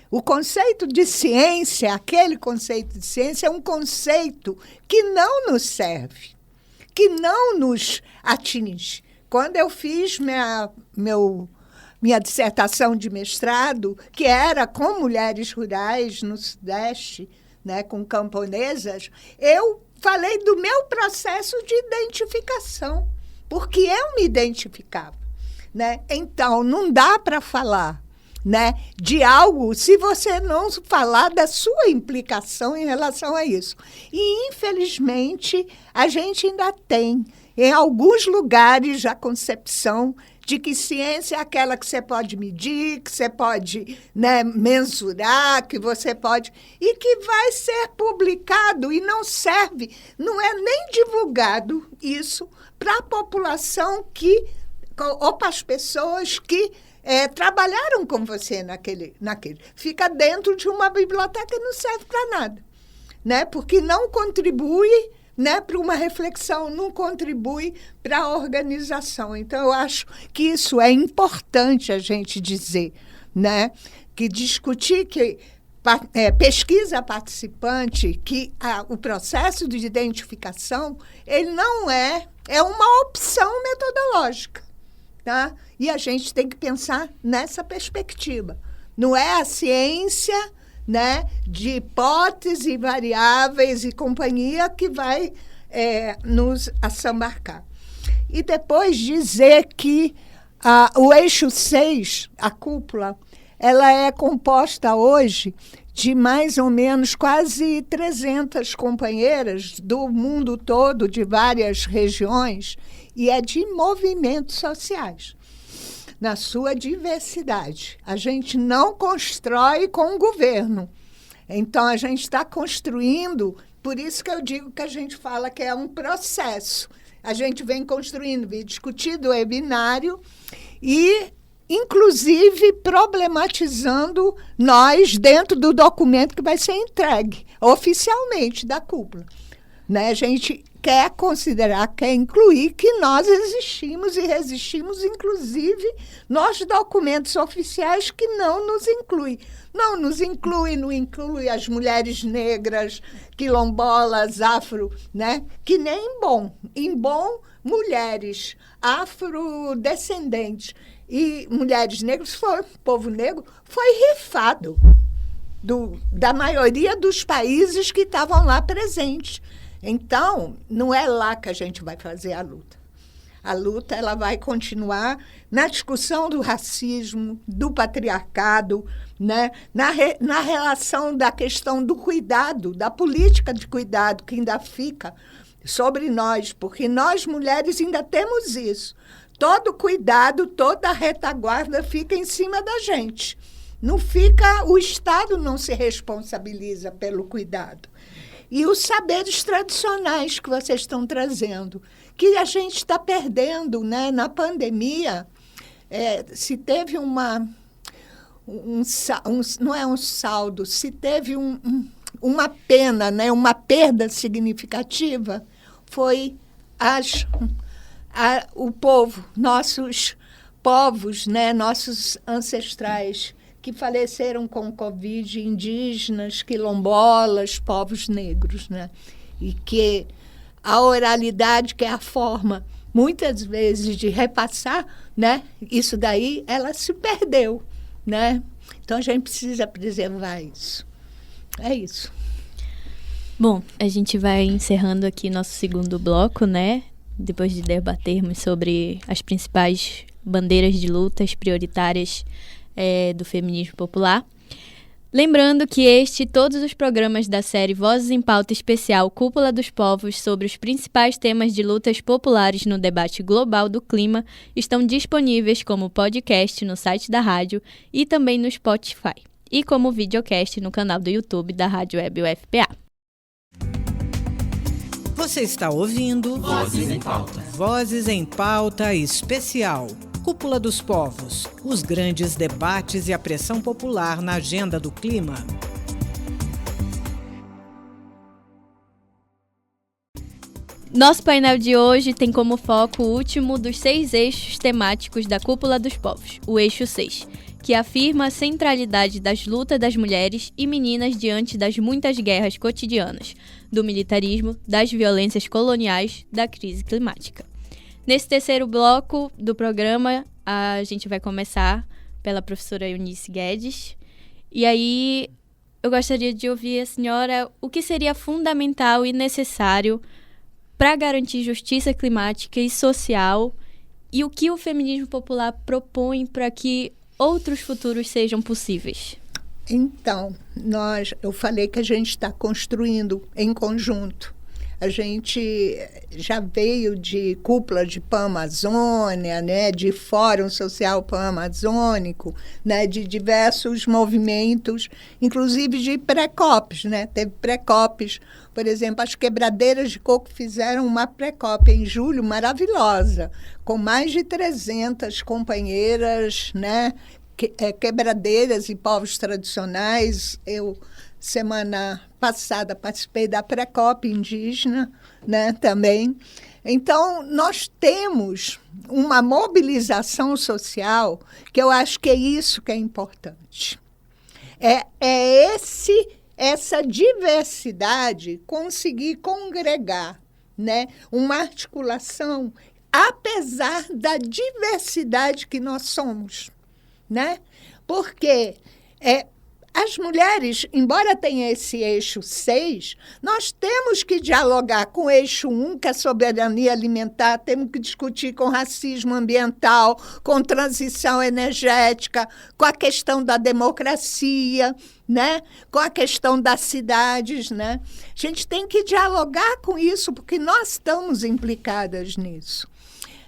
O conceito de ciência, aquele conceito de ciência, é um conceito que não nos serve, que não nos atinge. Quando eu fiz minha dissertação de mestrado, que era com mulheres rurais no Sudeste, né, com camponesas, eu falei do meu processo de identificação, porque eu me identificava, né? Então, não dá para falar, né, de algo se você não falar da sua implicação em relação a isso. E, infelizmente, a gente ainda tem, em alguns lugares, a concepção de que ciência é aquela que você pode medir, que você pode, né, mensurar, que você pode... e que vai ser publicado e não serve, não é nem divulgado isso para a população ou para as pessoas que trabalharam com você naquele. Fica dentro de uma biblioteca e não serve para nada, né? Porque não contribui, né, para uma reflexão, não contribui para a organização. Então, eu acho que isso é importante a gente dizer, né? Que discutir que pesquisa participante, que o processo de identificação, ele não é uma opção metodológica, tá? E a gente tem que pensar nessa perspectiva. Não é a ciência, né, de hipóteses variáveis e companhia que vai nos assambarcar. E depois dizer que o eixo 6, a cúpula, ela é composta hoje de mais ou menos quase 300 companheiras do mundo todo, de várias regiões, e é de movimentos sociais, na sua diversidade. A gente não constrói com o governo. Então, a gente está construindo, por isso que eu digo que a gente fala que é um processo. a gente vem construindo, vem discutindo o binário e, inclusive, problematizando nós dentro do documento que vai ser entregue oficialmente da cúpula. Né? A gente quer considerar, quer incluir que nós existimos e resistimos, inclusive, nos documentos oficiais que não nos incluem. Não nos inclui, não inclui as mulheres negras, quilombolas, afro, né? Que nem em bom, mulheres afrodescendentes e mulheres negras, povo negro, foi rifado da maioria dos países que estavam lá presentes. Então, não é lá que a gente vai fazer a luta. A luta ela vai continuar na discussão do racismo, do patriarcado, né? na relação da questão do cuidado, da política de cuidado que ainda fica sobre nós, porque nós, mulheres, ainda temos isso. Todo cuidado, toda a retaguarda fica em cima da gente. Não fica, o Estado não se responsabiliza pelo cuidado. E os saberes tradicionais que vocês estão trazendo, que a gente está perdendo, né? Na pandemia, se teve não é um saldo, se teve uma pena, né? Uma perda significativa, foi o povo, nossos povos, né? Nossos ancestrais, que faleceram com Covid, indígenas, quilombolas, povos negros, né? E que a oralidade, que é a forma, muitas vezes, de repassar, né? Isso daí, ela se perdeu, né? Então, a gente precisa preservar isso. É isso. Bom, a gente vai encerrando aqui nosso segundo bloco, né? Depois de debatermos sobre as principais bandeiras de lutas prioritárias do feminismo popular. Lembrando que este e todos os programas da série Vozes em Pauta Especial Cúpula dos Povos sobre os principais temas de lutas populares no debate global do clima estão disponíveis como podcast no site da rádio e também no Spotify, e como videocast no canal do YouTube da Rádio Web UFPA. Você está ouvindo Vozes em Pauta. Vozes em Pauta Especial. Cúpula dos Povos, os grandes debates e a pressão popular na agenda do clima. Nosso painel de hoje tem como foco o último dos 6 eixos temáticos da Cúpula dos Povos, o eixo 6, que afirma a centralidade das lutas das mulheres e meninas diante das muitas guerras cotidianas, do militarismo, das violências coloniais, da crise climática. Nesse terceiro bloco do programa, a gente vai começar pela professora Eunice Guedes. E aí, eu gostaria de ouvir a senhora o que seria fundamental e necessário para garantir justiça climática e social e o que o feminismo popular propõe para que outros futuros sejam possíveis. Então, eu falei que a gente está construindo em conjunto. A gente já veio de cúpula de Pan-Amazônia, né, de Fórum Social Pan-Amazônico, né, de diversos movimentos, inclusive de pré-COPs, né? Teve pré-COPs, por exemplo, as Quebradeiras de Coco fizeram uma pré-COP em julho maravilhosa, com mais de 300 companheiras, né, quebradeiras e povos tradicionais. Eu, semana passada, participei da pré-COP indígena, né, também. Então, nós temos uma mobilização social que eu acho que é isso que é importante. Essa diversidade conseguir congregar, né, uma articulação, apesar da diversidade que nós somos, né? Porque as mulheres, embora tenha esse eixo 6, nós temos que dialogar com o eixo 1, que é a soberania alimentar, temos que discutir com racismo ambiental, com transição energética, com a questão da democracia, né? Com a questão das cidades, né? A gente tem que dialogar com isso, porque nós estamos implicadas nisso.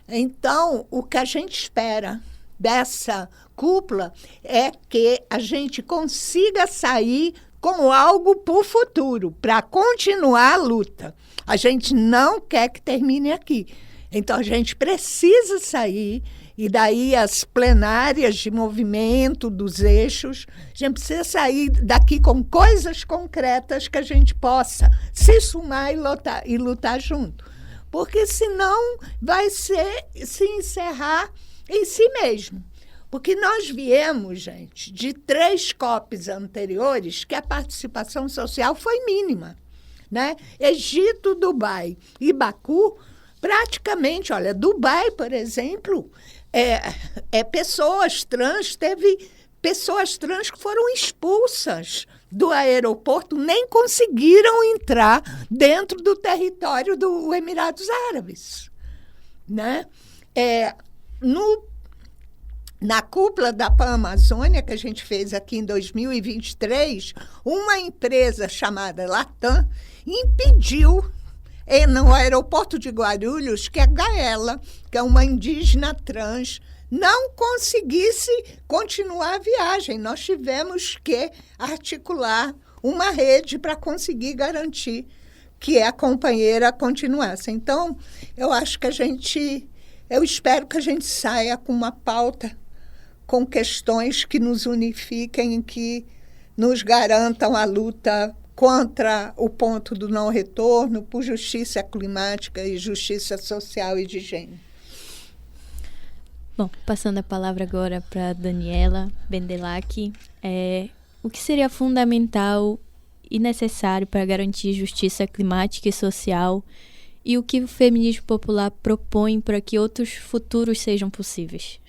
Então, o que a gente espera dessa cúpula é que a gente consiga sair como algo para o futuro, para continuar a luta. A gente não quer que termine aqui. Então, a gente precisa sair, e daí as plenárias de movimento dos eixos, a gente precisa sair daqui com coisas concretas que a gente possa se sumar e lutar junto. Porque senão vai se encerrar em si mesmo. Porque nós viemos, gente, de 3 COPs anteriores que a participação social foi mínima, né? Egito, Dubai e Baku, praticamente, olha, Dubai, por exemplo, pessoas trans, teve pessoas trans que foram expulsas do aeroporto, nem conseguiram entrar dentro do território dos Emirados Árabes, né? Na cúpula da Pan-Amazônia, que a gente fez aqui em 2023, uma empresa chamada Latam impediu, no aeroporto de Guarulhos, que a Gaela, que é uma indígena trans, não conseguisse continuar a viagem. Nós tivemos que articular uma rede para conseguir garantir que a companheira continuasse. Então, eu espero que a gente saia com uma pauta com questões que nos unifiquem, que nos garantam a luta contra o ponto do não retorno, por justiça climática e justiça social e de gênero. Bom, passando a palavra agora para Daniela Bendelac, o que seria fundamental e necessário para garantir justiça climática e social, e o que o feminismo popular propõe para que outros futuros sejam possíveis?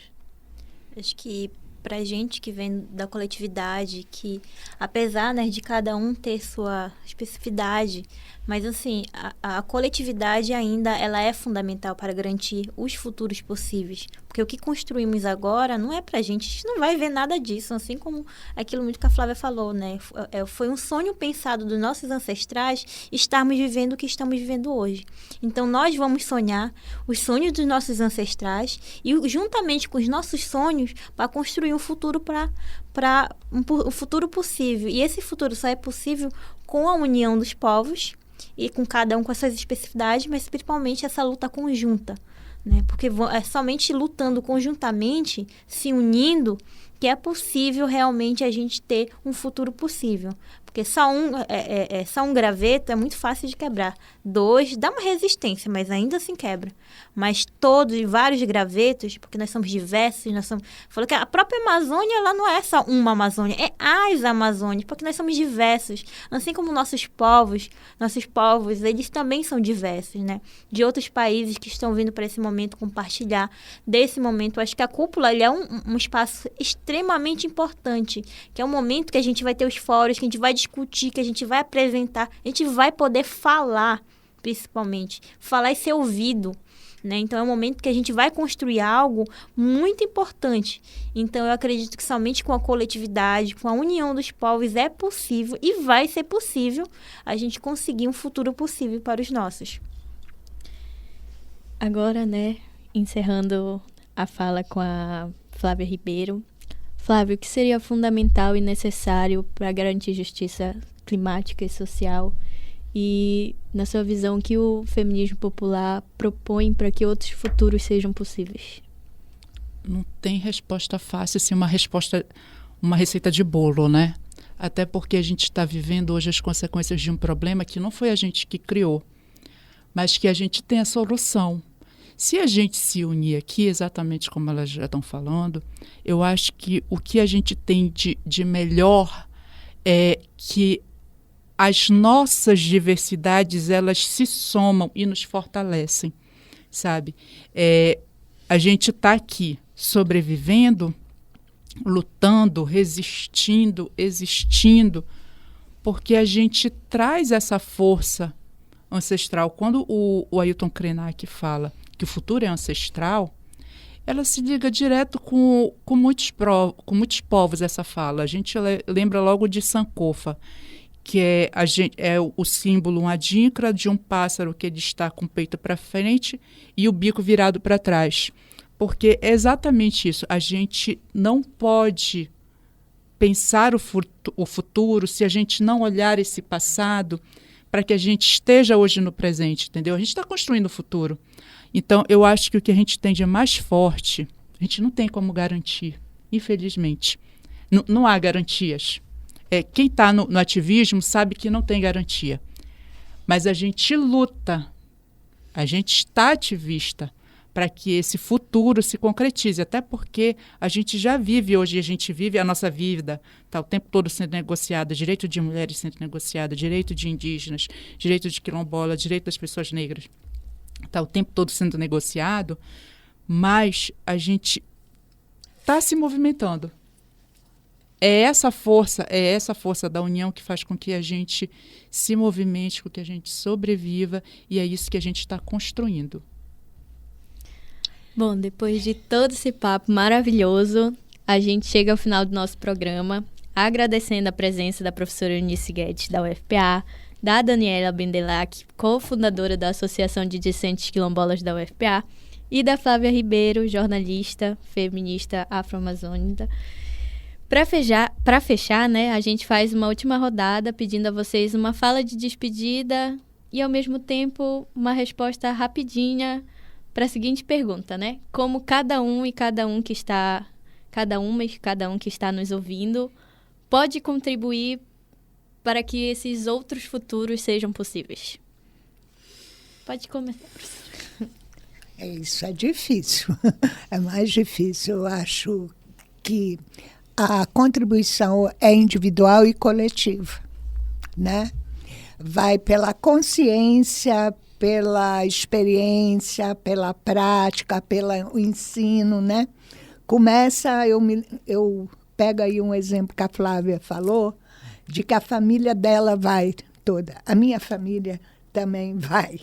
Acho que para a gente que vem da coletividade, que apesar, né, de cada um ter sua especificidade, mas assim, a coletividade ainda ela é fundamental para garantir os futuros possíveis. Porque o que construímos agora não é para a gente não vai ver nada disso, assim como aquilo muito que a Flávia falou, né? Foi um sonho pensado dos nossos ancestrais estarmos vivendo o que estamos vivendo hoje. Então, nós vamos sonhar os sonhos dos nossos ancestrais e, juntamente com os nossos sonhos, para construir um futuro para um futuro possível. E esse futuro só é possível com a união dos povos e com cada um com as suas especificidades, mas principalmente essa luta conjunta, né? Porque é somente lutando conjuntamente, se unindo, que é possível realmente a gente ter um futuro possível. Porque só um graveto é muito fácil de quebrar. 2 dá uma resistência, mas ainda assim quebra. Mas vários gravetos, porque nós somos diversos, falou que a própria Amazônia, ela não é só uma Amazônia, é as Amazônias, porque nós somos diversos. Assim como nossos povos, eles também são diversos, né? De outros países que estão vindo para esse momento compartilhar desse momento. Eu acho que a cúpula é um espaço extremamente importante, que é um momento que a gente vai ter os fóruns, que a gente vai discutir, que a gente vai apresentar, a gente vai poder falar, principalmente. Falar e ser ouvido, né? Então, é um momento que a gente vai construir algo muito importante. Então, eu acredito que somente com a coletividade, com a união dos povos é possível e vai ser possível a gente conseguir um futuro possível para os nossos. Agora, né, encerrando a fala com a Flávia Ribeiro. Flávio, o que seria fundamental e necessário para garantir justiça climática e social? E, na sua visão, o que o feminismo popular propõe para que outros futuros sejam possíveis? Não tem resposta fácil, assim, uma receita de bolo, né? Até porque a gente está vivendo hoje as consequências de um problema que não foi a gente que criou, mas que a gente tem a solução. Se a gente se unir aqui, exatamente como elas já estão falando, eu acho que o que a gente tem de melhor é que as nossas diversidades, elas se somam e nos fortalecem, sabe? A gente está aqui sobrevivendo, lutando, resistindo, existindo, porque a gente traz essa força ancestral. Quando o Ailton Krenak fala que o futuro é ancestral, ela se liga direto com muitos povos, essa fala. A gente lembra logo de Sankofa, que é o símbolo, um adinkra de um pássaro que ele está com o peito para frente e o bico virado para trás. Porque é exatamente isso. A gente não pode pensar o futuro se a gente não olhar esse passado para que a gente esteja hoje no presente, entendeu? A gente está construindo o futuro. Então, eu acho que o que a gente tem de mais forte, a gente não tem como garantir, infelizmente. Não há garantias. Quem está no ativismo sabe que não tem garantia. Mas a gente luta, a gente está ativista para que esse futuro se concretize, até porque a gente já vive hoje, a gente vive a nossa vida, está o tempo todo sendo negociada, direito de mulheres sendo negociado, direito de indígenas, direito de quilombola, direito das pessoas negras, está o tempo todo sendo negociado, mas a gente está se movimentando. É essa força da união que faz com que a gente se movimente, com que a gente sobreviva, e é isso que a gente está construindo. Bom, depois de todo esse papo maravilhoso, a gente chega ao final do nosso programa, agradecendo a presença da professora Eunice Guedes, da UFPA, da Daniela Bendelac, cofundadora da Associação de Discentes Quilombolas da UFPA, e da Flávia Ribeiro, jornalista, feminista afro-amazônica. Para fechar, né, a gente faz uma última rodada pedindo a vocês uma fala de despedida e, ao mesmo tempo, uma resposta rapidinha para a seguinte pergunta, né? Como cada um que está nos ouvindo pode contribuir para que esses outros futuros sejam possíveis? Pode começar, professora. Isso é difícil. É mais difícil. Eu acho que a contribuição é individual e coletiva, né? Vai pela consciência, pela experiência, pela prática, pelo ensino, né? Começa, eu pego aí um exemplo que a Flávia falou, de que a família dela vai toda. A minha família também vai.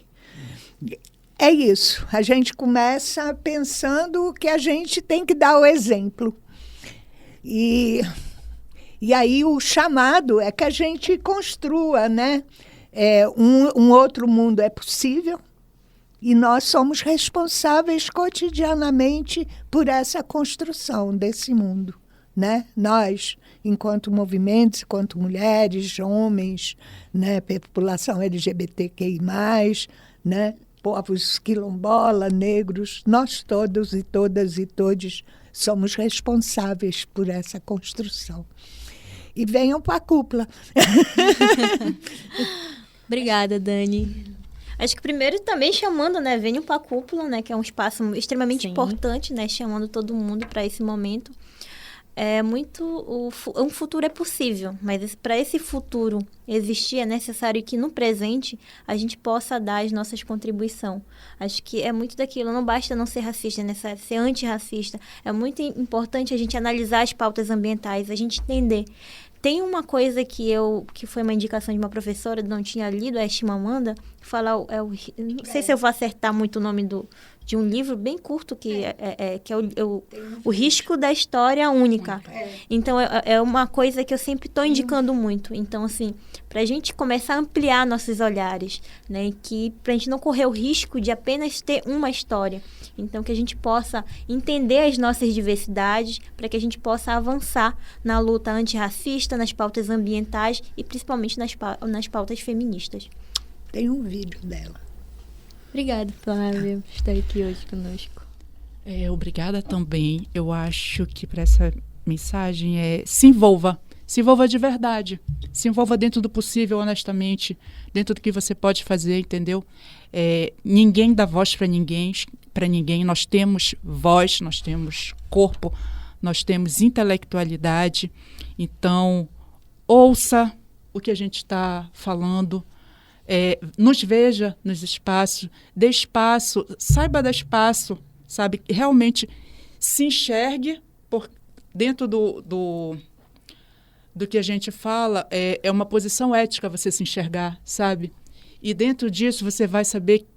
É isso. A gente começa pensando que a gente tem que dar o exemplo. E aí o chamado é que a gente construa, né? Um outro mundo é possível e nós somos responsáveis cotidianamente por essa construção desse mundo, né? Nós, enquanto movimentos, enquanto mulheres, homens, né? População LGBTQI+, né? Povos quilombola, negros, nós todos e todas e todes somos responsáveis por essa construção. E venham para a cúpula. Obrigada, Dani. Acho que primeiro também chamando, né? Venham para a cúpula, né? Que é um espaço extremamente importante, né? Chamando todo mundo para esse momento. Um futuro é possível, mas para esse futuro existir é necessário que no presente a gente possa dar as nossas contribuições. Acho que é muito daquilo, não basta não ser racista, é necessário ser antirracista. É muito importante a gente analisar as pautas ambientais, a gente entender. Tem uma coisa que foi uma indicação de uma professora, não tinha lido, a Chimamanda, fala, não sei se eu vou acertar muito o nome de um livro bem curto, que é o Risco da História Única. Então, é uma coisa que eu sempre estou indicando muito. Então, assim, para a gente começar a ampliar nossos olhares, né? Para a gente não correr o risco de apenas ter uma história. Então, que a gente possa entender as nossas diversidades, para que a gente possa avançar na luta antirracista, nas pautas ambientais e principalmente nas pautas feministas. Tem um vídeo dela. Obrigada, Flávia, por estar aqui hoje conosco. Obrigada também. Eu acho que para essa mensagem se envolva de verdade. Se envolva dentro do possível, honestamente, dentro do que você pode fazer, entendeu? Ninguém dá voz para ninguém. Nós temos voz, nós temos corpo, nós temos intelectualidade. Então, ouça o que a gente está falando. Nos veja nos espaços, dê espaço, saiba dar espaço, sabe? Realmente se enxergue dentro do que a gente fala, é uma posição ética você se enxergar, sabe? E dentro disso você vai saber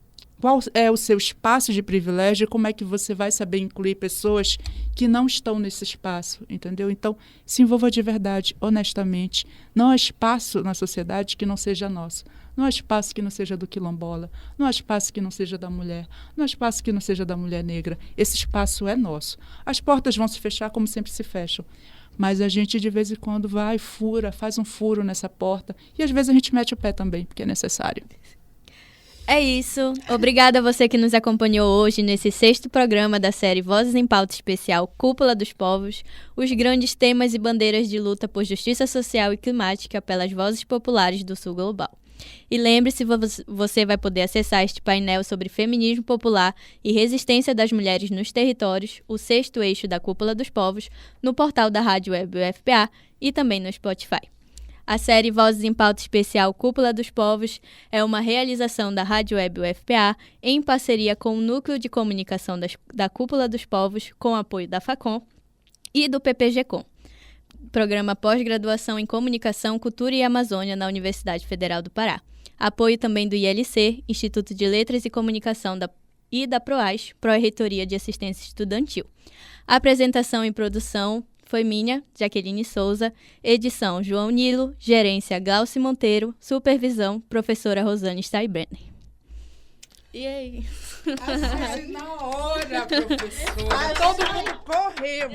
qual é o seu espaço de privilégio e como é que você vai saber incluir pessoas que não estão nesse espaço, entendeu? Então, se envolva de verdade, honestamente. Não há espaço na sociedade que não seja nosso. Não há espaço que não seja do quilombola, não há espaço que não seja da mulher, não há espaço que não seja da mulher negra. Esse espaço é nosso. As portas vão se fechar como sempre se fecham, Mas a gente, de vez em quando, vai, fura, faz um furo nessa porta. E, às vezes, a gente mete o pé também, porque é necessário. É isso. Obrigada a você que nos acompanhou hoje nesse 6º programa da série Vozes em Pauta Especial Cúpula dos Povos, os grandes temas e bandeiras de luta por justiça social e climática pelas vozes populares do Sul Global. E lembre-se, você vai poder acessar este painel sobre feminismo popular e resistência das mulheres nos territórios, o 6º eixo da Cúpula dos Povos, no portal da Rádio Web UFPA e também no Spotify. A série Vozes em Pauta Especial Cúpula dos Povos é uma realização da Rádio Web UFPA em parceria com o Núcleo de Comunicação da Cúpula dos Povos, com apoio da FACOM e do PPG-Com, Programa Pós-Graduação em Comunicação, Cultura e Amazônia na Universidade Federal do Pará. Apoio também do ILC, Instituto de Letras e Comunicação e da PROAS, Pró-Reitoria de Assistência Estudantil. A apresentação e produção foi minha, Jaqueline Souza, edição João Nilo, gerência Glauci Monteiro, supervisão professora Rosane Steinbrenner. E aí? Na hora, professora. Todo mundo correu.